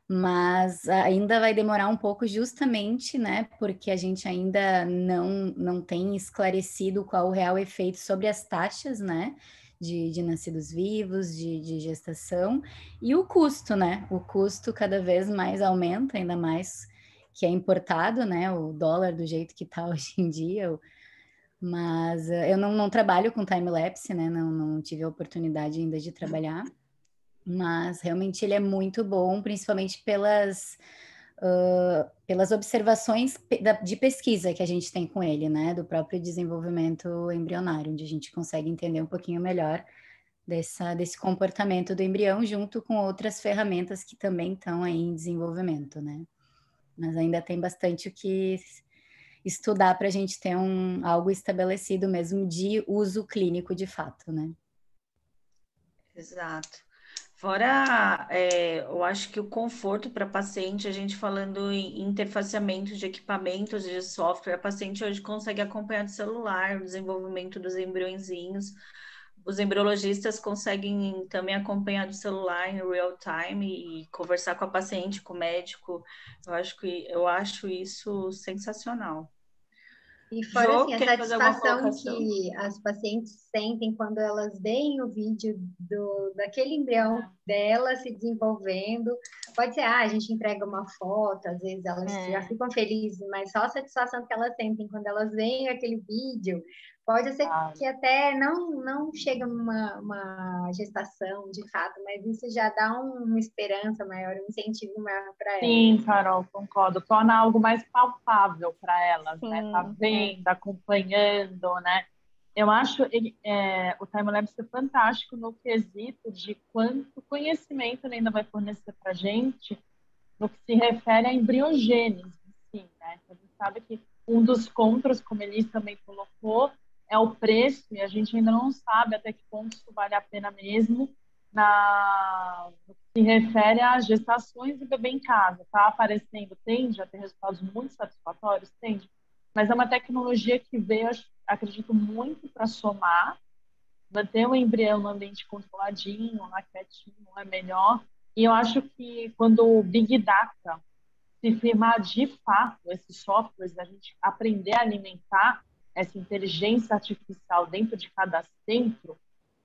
[SPEAKER 6] Mas ainda vai demorar um pouco justamente, né? Porque a gente ainda não tem esclarecido qual o real efeito sobre as taxas, né? De nascidos vivos, de gestação, e o custo, né? O custo cada vez mais aumenta, ainda mais que é importado, né? O dólar do jeito que está hoje em dia. Mas eu não trabalho com time-lapse, né? Não tive a oportunidade ainda de trabalhar, mas realmente ele é muito bom, principalmente pelas observações de pesquisa que a gente tem com ele, né, do próprio desenvolvimento embrionário, onde a gente consegue entender um pouquinho melhor desse comportamento do embrião, junto com outras ferramentas que também estão aí em desenvolvimento, né? Mas ainda tem bastante o que estudar para a gente ter algo estabelecido mesmo de uso clínico de fato, né?
[SPEAKER 1] Exato. Fora, eu acho que o conforto para paciente, a gente falando em interfaceamento de equipamentos de software, a paciente hoje consegue acompanhar do celular o desenvolvimento dos embriõezinhos. Os embriologistas conseguem também acompanhar do celular em real time e conversar com a paciente, com o médico. Eu acho isso sensacional.
[SPEAKER 3] E fora assim, a
[SPEAKER 1] quer fazer alguma
[SPEAKER 3] satisfação
[SPEAKER 1] colocação?
[SPEAKER 3] que as pacientes sentem quando elas veem o vídeo daquele embrião dela se desenvolvendo. Pode ser, a gente entrega uma foto, às vezes elas já ficam felizes, mas só a satisfação que elas sentem quando elas veem aquele vídeo. Pode ser que até não chega uma gestação de fato, mas isso já dá uma esperança maior, um incentivo maior para elas.
[SPEAKER 2] Sim, Carol, concordo. Torna algo mais palpável para elas, né? Tá vendo, acompanhando, né? Eu acho o time-lapse fantástico no quesito de quanto conhecimento ele ainda vai fornecer para a gente no que se refere à embriogênese, sim, né? A gente sabe que um dos contras, como Elis também colocou, é o preço, e a gente ainda não sabe até que ponto isso vale a pena mesmo no que se refere às gestações e bebê em casa. Está aparecendo, tende a ter resultados muito satisfatórios, tende, mas é uma tecnologia que veio, acredito, muito para somar, manter o embrião no ambiente controladinho, lá quietinho, é melhor. E eu acho que quando o Big Data se firmar de fato esses softwares, a gente aprender a alimentar essa inteligência artificial dentro de cada centro,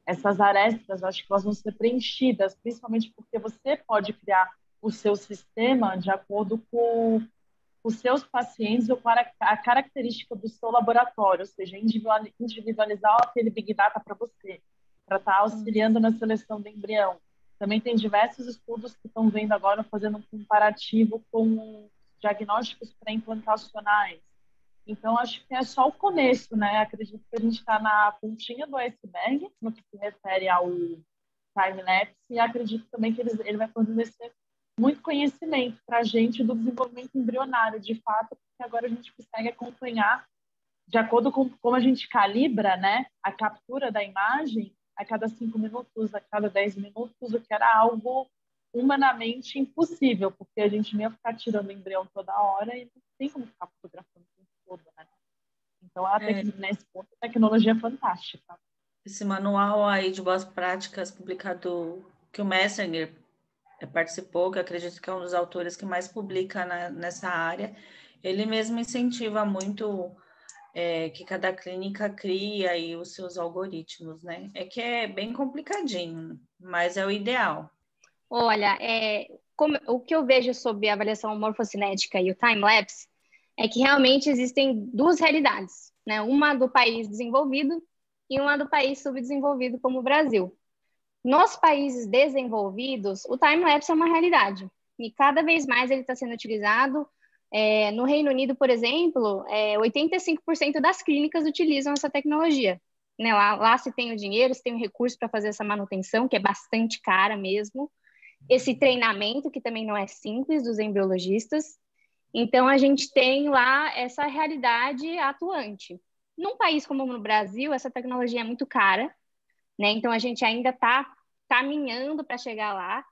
[SPEAKER 2] essas arestas, eu acho que elas vão ser preenchidas, principalmente porque você pode criar o seu sistema de acordo com os seus pacientes ou para a característica do seu laboratório, ou seja, individualizar aquele Big Data para você, para estar auxiliando na seleção do embrião. Também tem diversos estudos que estão vendo agora, fazendo um comparativo com diagnósticos pré-implantacionais. Então, acho que é só o começo, né? Acredito que a gente está na pontinha do iceberg, no que se refere ao time-lapse, e acredito também que ele vai fornecer muito conhecimento para a gente do desenvolvimento embrionário, de fato, porque agora a gente consegue acompanhar, de acordo com como a gente calibra, né, a captura da imagem, a cada 5 minutos, a cada 10 minutos, o que era algo humanamente impossível, porque a gente não ia ficar tirando o embrião toda hora e não tem como ficar fotografando o tempo todo, né? Então, nesse ponto, a tecnologia é fantástica.
[SPEAKER 1] Esse manual aí de boas práticas publicado, que o Messenger participou, que eu acredito que é um dos autores que mais publica nessa área, ele mesmo incentiva muito que cada clínica cria aí os seus algoritmos, né? É que é bem complicadinho, mas é o ideal.
[SPEAKER 7] Olha, o que eu vejo sobre a avaliação morfocinética e o time-lapse é que realmente existem duas realidades, né? Uma do país desenvolvido e uma do país subdesenvolvido como o Brasil. Nos países desenvolvidos, o time-lapse é uma realidade, e cada vez mais ele está sendo utilizado. No Reino Unido, por exemplo, 85% das clínicas utilizam essa tecnologia. Né? Lá se tem o dinheiro, se tem o recurso para fazer essa manutenção, que é bastante cara mesmo. Esse treinamento, que também não é simples, dos embriologistas. Então, a gente tem lá essa realidade atuante. Num país como no Brasil, essa tecnologia é muito cara, né? Então, a gente ainda está caminhando para chegar lá.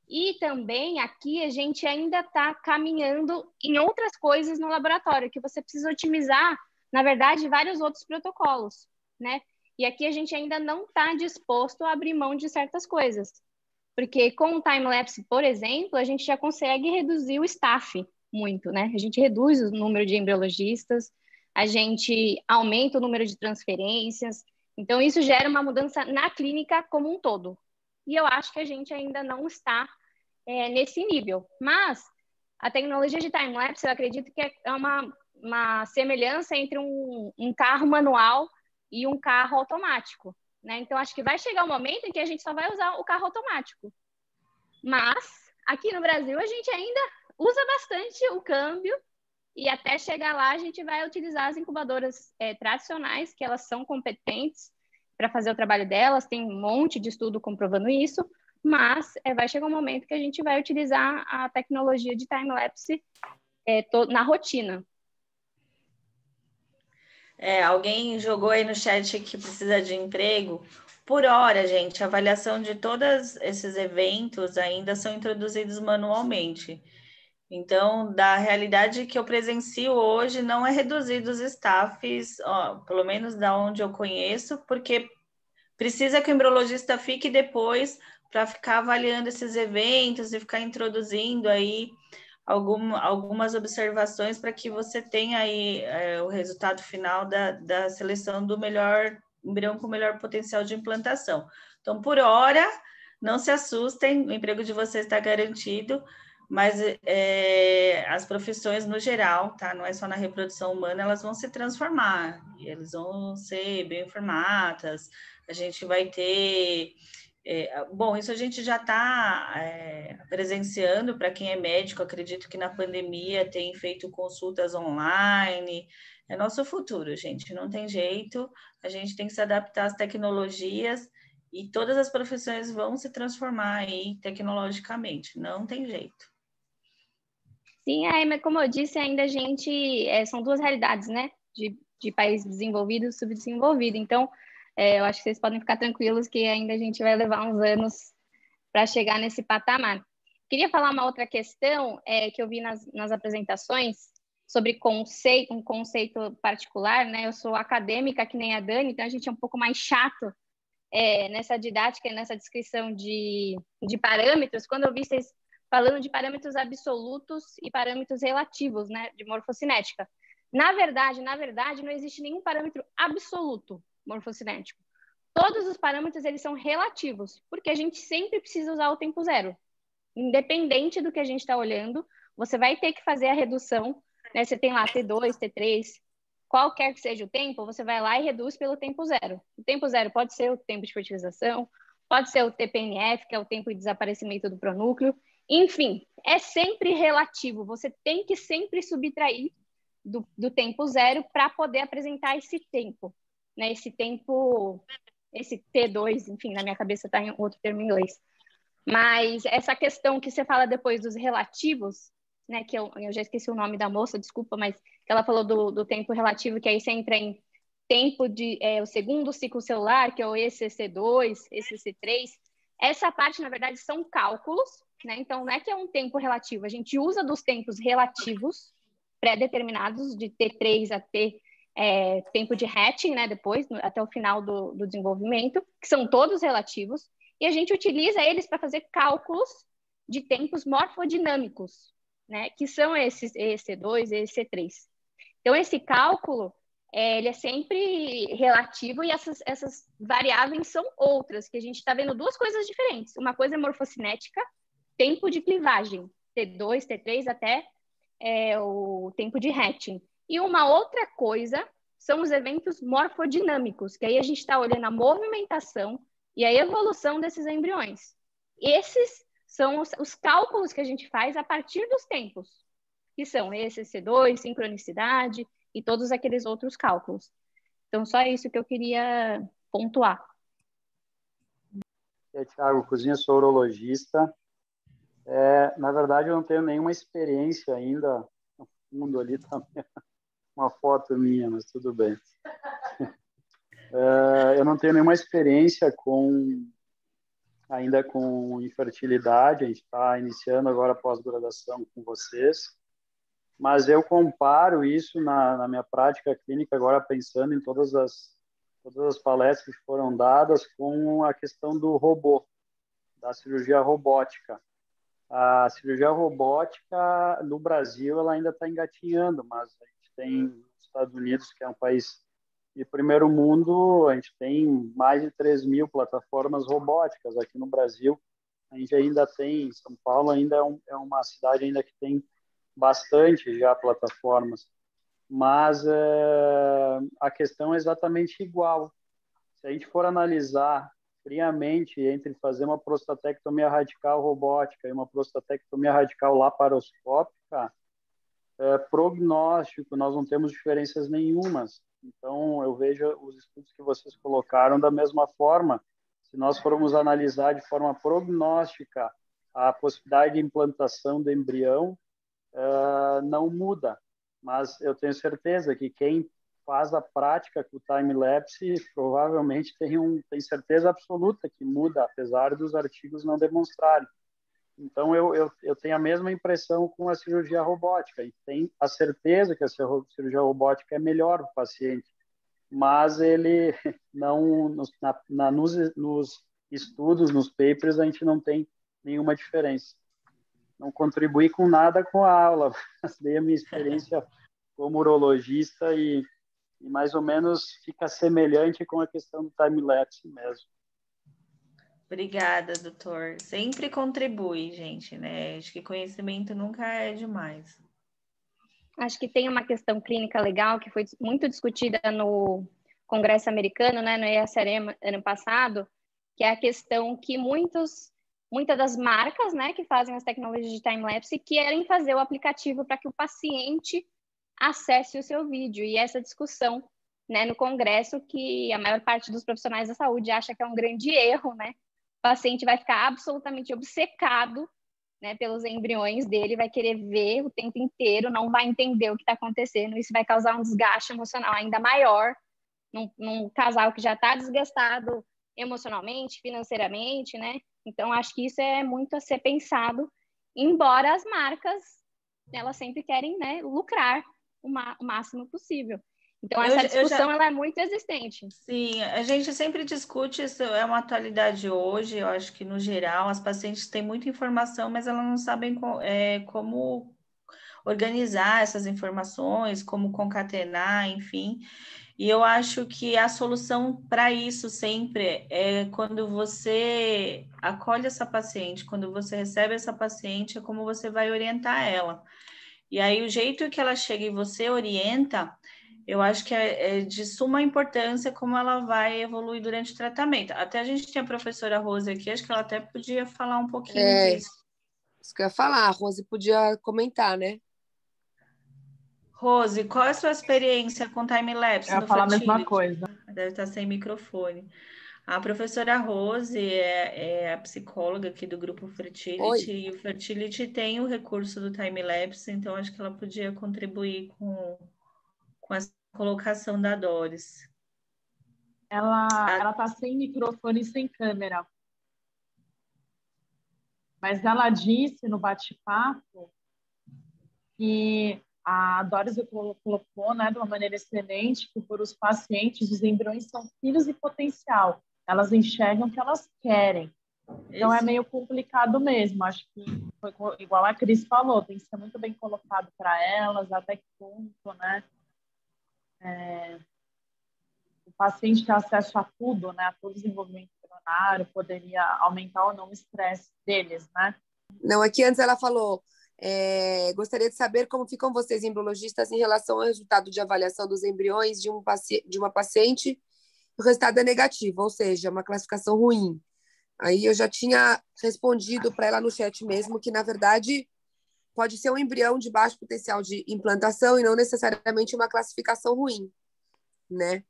[SPEAKER 7] E também aqui a gente ainda está caminhando em outras coisas no laboratório, que você precisa otimizar, na verdade, vários outros protocolos, né? E aqui a gente ainda não está disposto a abrir mão de certas coisas. Porque com o time-lapse, por exemplo, a gente já consegue reduzir o staff muito, né? A gente reduz o número de embriologistas, a gente aumenta o número de transferências. Então, isso gera uma mudança na clínica como um todo. E eu acho que a gente ainda não está nesse nível. Mas a tecnologia de time-lapse, eu acredito que é uma semelhança entre um carro manual e um carro automático, né? Então, acho que vai chegar um momento em que a gente só vai usar o carro automático. Mas, aqui no Brasil, a gente ainda usa bastante o câmbio, e até chegar lá, a gente vai utilizar as incubadoras tradicionais, que elas são competentes para fazer o trabalho delas, tem um monte de estudo comprovando isso, mas vai chegar um momento que a gente vai utilizar a tecnologia de time-lapse na rotina.
[SPEAKER 1] Alguém jogou aí no chat que precisa de emprego. Por hora, gente, a avaliação de todos esses eventos ainda são introduzidos manualmente. Então, da realidade que eu presencio hoje, não é reduzido os staffs, pelo menos da onde eu conheço, porque precisa que o embriologista fique depois para ficar avaliando esses eventos e ficar introduzindo aí algumas observações para que você tenha aí o resultado final da seleção do melhor embrião com o melhor potencial de implantação. Então, por hora, não se assustem, o emprego de vocês está garantido, mas as profissões no geral, tá? Não é só na reprodução humana, elas vão se transformar, e eles vão ser bioinformatas, a gente vai ter... bom, isso a gente já está presenciando para quem é médico, acredito que na pandemia tem feito consultas online, é nosso futuro, gente, não tem jeito, a gente tem que se adaptar às tecnologias e todas as profissões vão se transformar aí tecnologicamente, não tem jeito.
[SPEAKER 7] Sim, mas como eu disse, ainda a gente... são duas realidades, né? De país desenvolvido e subdesenvolvido. Então, eu acho que vocês podem ficar tranquilos que ainda a gente vai levar uns anos para chegar nesse patamar. Queria falar uma outra questão que eu vi nas apresentações sobre um conceito particular, né? Eu sou acadêmica, que nem a Dani, então a gente é um pouco mais chato nessa didática e nessa descrição de parâmetros. Quando eu vi vocês falando de parâmetros absolutos e parâmetros relativos, né, de morfocinética. Na verdade, não existe nenhum parâmetro absoluto morfocinético. Todos os parâmetros, eles são relativos, porque a gente sempre precisa usar o tempo zero. Independente do que a gente está olhando, você vai ter que fazer a redução, né? Você tem lá T2, T3, qualquer que seja o tempo, você vai lá e reduz pelo tempo zero. O tempo zero pode ser o tempo de fertilização, pode ser o TPNF, que é o tempo de desaparecimento do pronúcleo. Enfim, é sempre relativo. Você tem que sempre subtrair do tempo zero para poder apresentar esse tempo, né? Esse tempo, esse T2, enfim, na minha cabeça está em outro termo em inglês. Mas essa questão que você fala depois dos relativos, né? Que eu já esqueci o nome da moça, desculpa, mas que ela falou do tempo relativo, que aí você entra em tempo de o segundo ciclo celular, que é o ECC2, ECC3. Essa parte, na verdade, são cálculos, né? Então, não é que é um tempo relativo, a gente usa dos tempos relativos pré-determinados, de T3 a T, tempo de hatching, né? Depois, até o final do desenvolvimento, que são todos relativos, e a gente utiliza eles para fazer cálculos de tempos morfodinâmicos, né? Que são esses EC2 e EC3. Então, esse cálculo, ele é sempre relativo, e essas variáveis são outras, que a gente está vendo duas coisas diferentes. Uma coisa é morfocinética, tempo de clivagem, T2, T3, até o tempo de hatching. E uma outra coisa são os eventos morfodinâmicos, que aí a gente está olhando a movimentação e a evolução desses embriões. Esses são os cálculos que a gente faz a partir dos tempos, que são ECC2, sincronicidade e todos aqueles outros cálculos. Então, só isso que eu queria pontuar.
[SPEAKER 8] Thiago Cozinha, sou urologista. Na verdade, eu não tenho nenhuma experiência ainda. No fundo ali está uma foto minha, mas tudo bem. Eu não tenho nenhuma experiência ainda com infertilidade. A gente está iniciando agora a pós-graduação com vocês. Mas eu comparo isso na minha prática clínica, agora pensando em todas as palestras que foram dadas, com a questão do robô, da cirurgia robótica. A cirurgia robótica no Brasil ela ainda está engatinhando, mas a gente tem os Estados Unidos, que é um país de primeiro mundo, a gente tem mais de 3.000 plataformas robóticas. Aqui no Brasil, a gente ainda tem, São Paulo ainda é uma cidade ainda que tem bastante já plataformas, mas a questão é exatamente igual. Se a gente for analisar friamente entre fazer uma prostatectomia radical robótica e uma prostatectomia radical laparoscópica, prognóstico, nós não temos diferenças nenhumas. Então, eu vejo os estudos que vocês colocaram da mesma forma. Se nós formos analisar de forma prognóstica a possibilidade de implantação do embrião, não muda, mas eu tenho certeza que quem faz a prática com o time-lapse provavelmente tem certeza absoluta que muda, apesar dos artigos não demonstrarem. Então, eu tenho a mesma impressão com a cirurgia robótica, e tenho a certeza que a cirurgia robótica é melhor para o paciente, mas ele não, nos estudos, nos papers, a gente não tem nenhuma diferença. Não contribuí com nada com a aula, mas dei a minha experiência como urologista e mais ou menos fica semelhante com a questão do time-lapse mesmo.
[SPEAKER 1] Obrigada, doutor. Sempre contribui, gente, né? Acho que conhecimento nunca é demais.
[SPEAKER 7] Acho que tem uma questão clínica legal que foi muito discutida no Congresso Americano, né, no EASRM ano passado, que é a questão que muitas das marcas, né, que fazem as tecnologias de time-lapse querem fazer o aplicativo para que o paciente acesse o seu vídeo. E essa discussão, né, no Congresso, que a maior parte dos profissionais da saúde acha que é um grande erro, né? O paciente vai ficar absolutamente obcecado, né, pelos embriões dele, vai querer ver o tempo inteiro, não vai entender o que está acontecendo. Isso vai causar um desgaste emocional ainda maior num casal que já está desgastado emocionalmente, financeiramente, né? Então, acho que isso é muito a ser pensado, embora as marcas, elas sempre querem, né, lucrar o máximo possível. Então, essa discussão ela é muito existente.
[SPEAKER 1] Sim, a gente sempre discute, isso é uma atualidade hoje, eu acho que, no geral, as pacientes têm muita informação, mas elas não sabem como organizar essas informações, como concatenar, enfim. E eu acho que a solução para isso sempre é quando você acolhe essa paciente, quando você recebe essa paciente, é como você vai orientar ela. E aí, o jeito que ela chega e você orienta, eu acho que é de suma importância como ela vai evoluir durante o tratamento. Até a gente tinha a professora Rose aqui, acho que ela até podia falar um pouquinho disso.
[SPEAKER 5] Isso que eu ia falar, a Rose podia comentar, né?
[SPEAKER 1] Rose, qual é a sua experiência com time-lapse no fertility?
[SPEAKER 2] Eu ia falar a mesma coisa.
[SPEAKER 1] Deve estar sem microfone. A professora Rose é a psicóloga aqui do grupo Fertility.
[SPEAKER 5] Oi.
[SPEAKER 1] E o Fertility tem o recurso do time-lapse, então acho que ela podia contribuir com essa colocação da Doris.
[SPEAKER 2] Ela está sem microfone e sem câmera. Mas ela disse no bate-papo que a Doris colocou, né, de uma maneira excelente, que por os pacientes os embriões são filhos em potencial. Elas enxergam o que elas querem. Então, é meio complicado mesmo. Acho que, foi igual a Cris falou, tem que ser muito bem colocado para elas, até que ponto, né? O paciente ter acesso a tudo, né, a todo o desenvolvimento embrionário, poderia aumentar ou não o estresse deles, né?
[SPEAKER 5] Não, aqui antes ela falou, Gostaria de saber como ficam vocês, embriologistas, em relação ao resultado de avaliação dos embriões de uma paciente. O resultado é negativo, ou seja, uma classificação ruim. Aí eu já tinha respondido para ela no chat mesmo que, na verdade, pode ser um embrião de baixo potencial de implantação e não necessariamente uma classificação ruim, né?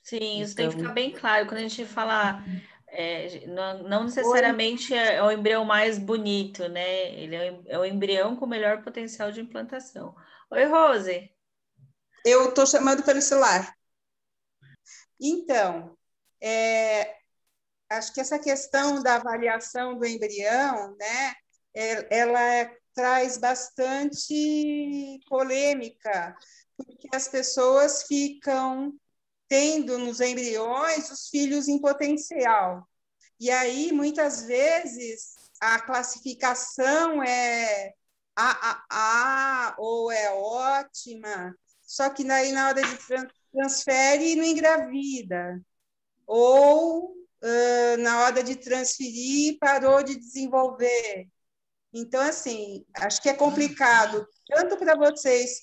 [SPEAKER 1] Sim, isso tem que ficar bem claro. Quando a gente fala, não necessariamente é o embrião mais bonito, né? Ele é o embrião com melhor potencial de implantação. Oi, Rose.
[SPEAKER 9] Eu estou chamando pelo celular. Então, acho que essa questão da avaliação do embrião, né, ela traz bastante polêmica, porque as pessoas ficam tendo nos embriões os filhos em potencial. E aí, muitas vezes, a classificação é A ou é ótima, só que daí, na hora de transfere, não engravida. Ou, na hora de transferir, parou de desenvolver. Então, assim, acho que é complicado, tanto para vocês,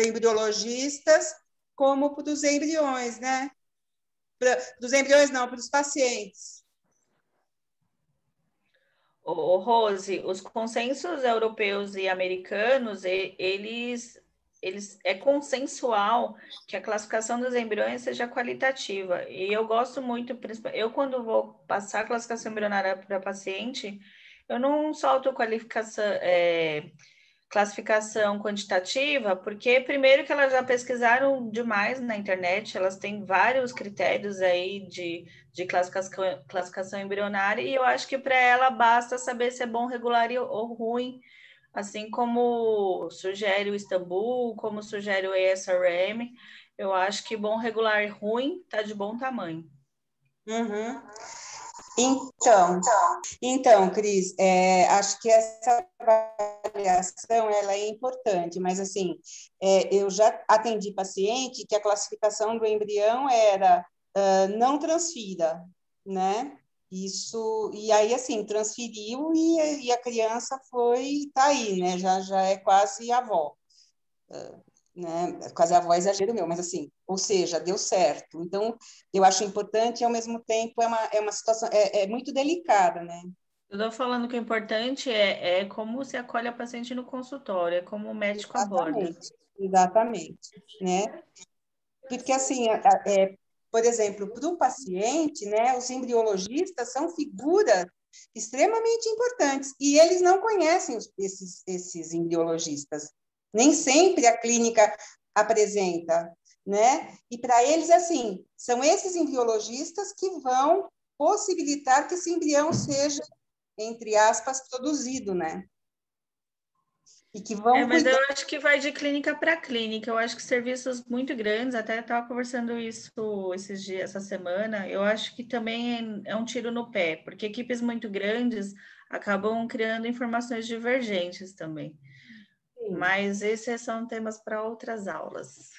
[SPEAKER 9] embriologistas, como para os embriões, né? Dos embriões, não, para os pacientes.
[SPEAKER 1] Rose, os consensos europeus e americanos, eles é consensual que a classificação dos embriões seja qualitativa. E eu gosto muito, eu quando vou passar a classificação embrionária para paciente, eu não solto classificação quantitativa, porque primeiro que elas já pesquisaram demais na internet, elas têm vários critérios aí de classificação embrionária, e eu acho que para ela basta saber se é bom, regular ou ruim, assim como sugere o Istambul, como sugere o ESRM, eu acho que bom, regular e ruim está de bom tamanho.
[SPEAKER 9] Uhum. Então, Cris, acho que essa avaliação ela é importante, mas assim, eu já atendi paciente que a classificação do embrião era não transfira, né? Isso, e aí assim, transferiu e a criança tá aí, né? Já é quase avó. Né? Quase a voz exagero meu, mas assim, ou seja, deu certo. Então, eu acho importante e, ao mesmo tempo, é uma situação, muito delicada, né?
[SPEAKER 1] Eu estou falando que o importante é como se acolhe a paciente no consultório, é como o médico aborda.
[SPEAKER 9] Exatamente, né? Porque, assim, por exemplo, para o paciente, né, os embriologistas são figuras extremamente importantes e eles não conhecem esses embriologistas. Nem sempre a clínica apresenta, né? E para eles, assim, são esses embriologistas que vão possibilitar que esse embrião seja, entre aspas, produzido, né? E que vão
[SPEAKER 1] mas
[SPEAKER 9] cuidar.
[SPEAKER 1] eu acho que vai de clínica para clínica. Eu acho que serviços muito grandes, até estava conversando isso esses dias, essa semana, eu acho que também é um tiro no pé, porque equipes muito grandes acabam criando informações divergentes também. Mas esses são temas para outras aulas.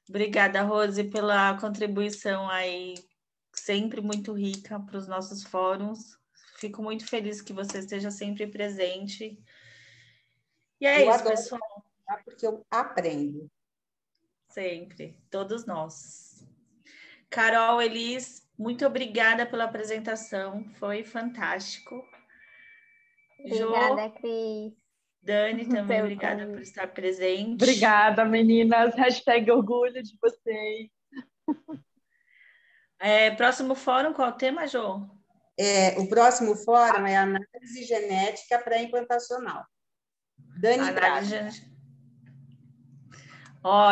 [SPEAKER 1] Obrigada, Rose, pela contribuição aí, sempre muito rica para os nossos fóruns. Fico muito feliz que você esteja sempre presente. E é isso, pessoal.
[SPEAKER 9] Porque eu aprendo.
[SPEAKER 1] Sempre, todos nós. Carol, Elis, muito obrigada pela apresentação, foi fantástico.
[SPEAKER 4] Obrigada, Cris.
[SPEAKER 1] Dani, também obrigada por estar presente.
[SPEAKER 2] Obrigada, meninas. Hashtag orgulho de vocês.
[SPEAKER 1] Próximo fórum, qual o tema, Jô?
[SPEAKER 9] O próximo fórum é análise genética pré-implantacional. Dani Braga.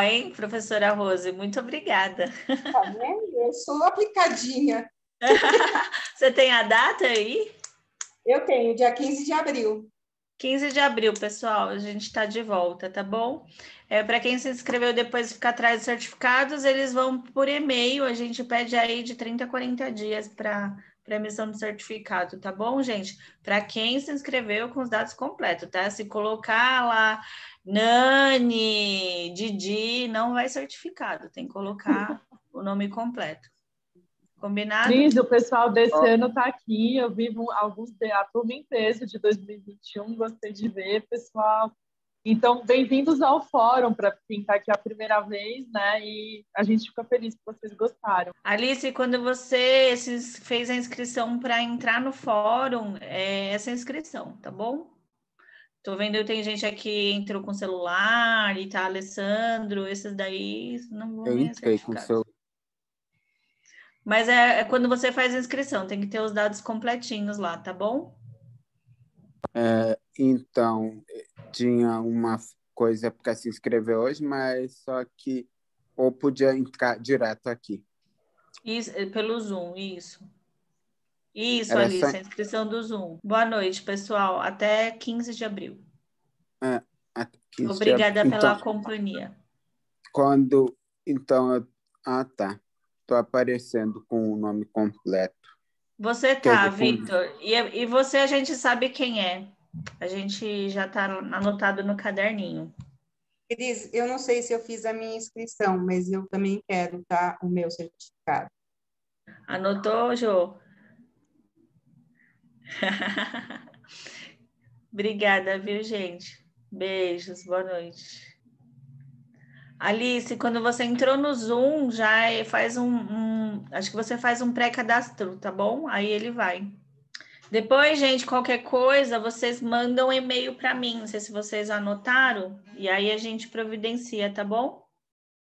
[SPEAKER 1] Hein, professora Rose, muito obrigada.
[SPEAKER 9] Tá vendo? Eu sou aplicadinha.
[SPEAKER 1] Você tem a data aí?
[SPEAKER 9] Eu tenho, dia 15 de abril.
[SPEAKER 1] 15 de abril, pessoal, a gente está de volta, tá bom? Para quem se inscreveu depois de ficar atrás dos certificados, eles vão por e-mail, a gente pede aí de 30 a 40 dias para emissão do certificado, tá bom, gente? Para quem se inscreveu com os dados completos, tá? Se colocar lá Nani, Didi, não vai certificado, tem que colocar o nome completo. Combinado?
[SPEAKER 2] Cris, o pessoal desse ano está aqui. Eu vi a turma em peso de 2021. Gostei de ver, pessoal. Então, bem-vindos ao fórum para quem está aqui a primeira vez, né? E a gente fica feliz que vocês gostaram.
[SPEAKER 1] Alice, quando você fez a inscrição para entrar no fórum, essa inscrição, tá bom? Tô vendo que tem gente aqui que entrou com celular e tá Alessandro, esses daí não vão nem
[SPEAKER 10] entrei com
[SPEAKER 1] certificados. Mas é quando você faz a inscrição, tem que ter os dados completinhos lá, tá bom?
[SPEAKER 10] Então, tinha uma coisa para se inscrever hoje, mas só que ou podia entrar direto aqui.
[SPEAKER 1] Isso, pelo Zoom, isso. Isso,
[SPEAKER 10] Era
[SPEAKER 1] Alice,
[SPEAKER 10] só-
[SPEAKER 1] a inscrição do Zoom. Boa noite, pessoal. Até 15 de abril.
[SPEAKER 10] Aqui,
[SPEAKER 1] Obrigada pela
[SPEAKER 10] então,
[SPEAKER 1] companhia.
[SPEAKER 10] tá. Tô aparecendo com o nome completo.
[SPEAKER 1] Você
[SPEAKER 10] Quer
[SPEAKER 1] tá,
[SPEAKER 10] dizer,
[SPEAKER 1] Victor. E você, a gente sabe quem é. A gente já tá anotado no caderninho.
[SPEAKER 9] Cris, eu não sei se eu fiz a minha inscrição, mas eu também quero, tá? O meu certificado.
[SPEAKER 1] Anotou, Jô? Obrigada, viu, gente? Beijos, boa noite. Alice, quando você entrou no Zoom, já faz acho que você faz um pré-cadastro, tá bom? Aí ele vai. Depois, gente, qualquer coisa, vocês mandam um e-mail para mim. Não sei se vocês anotaram, e aí a gente providencia, tá bom?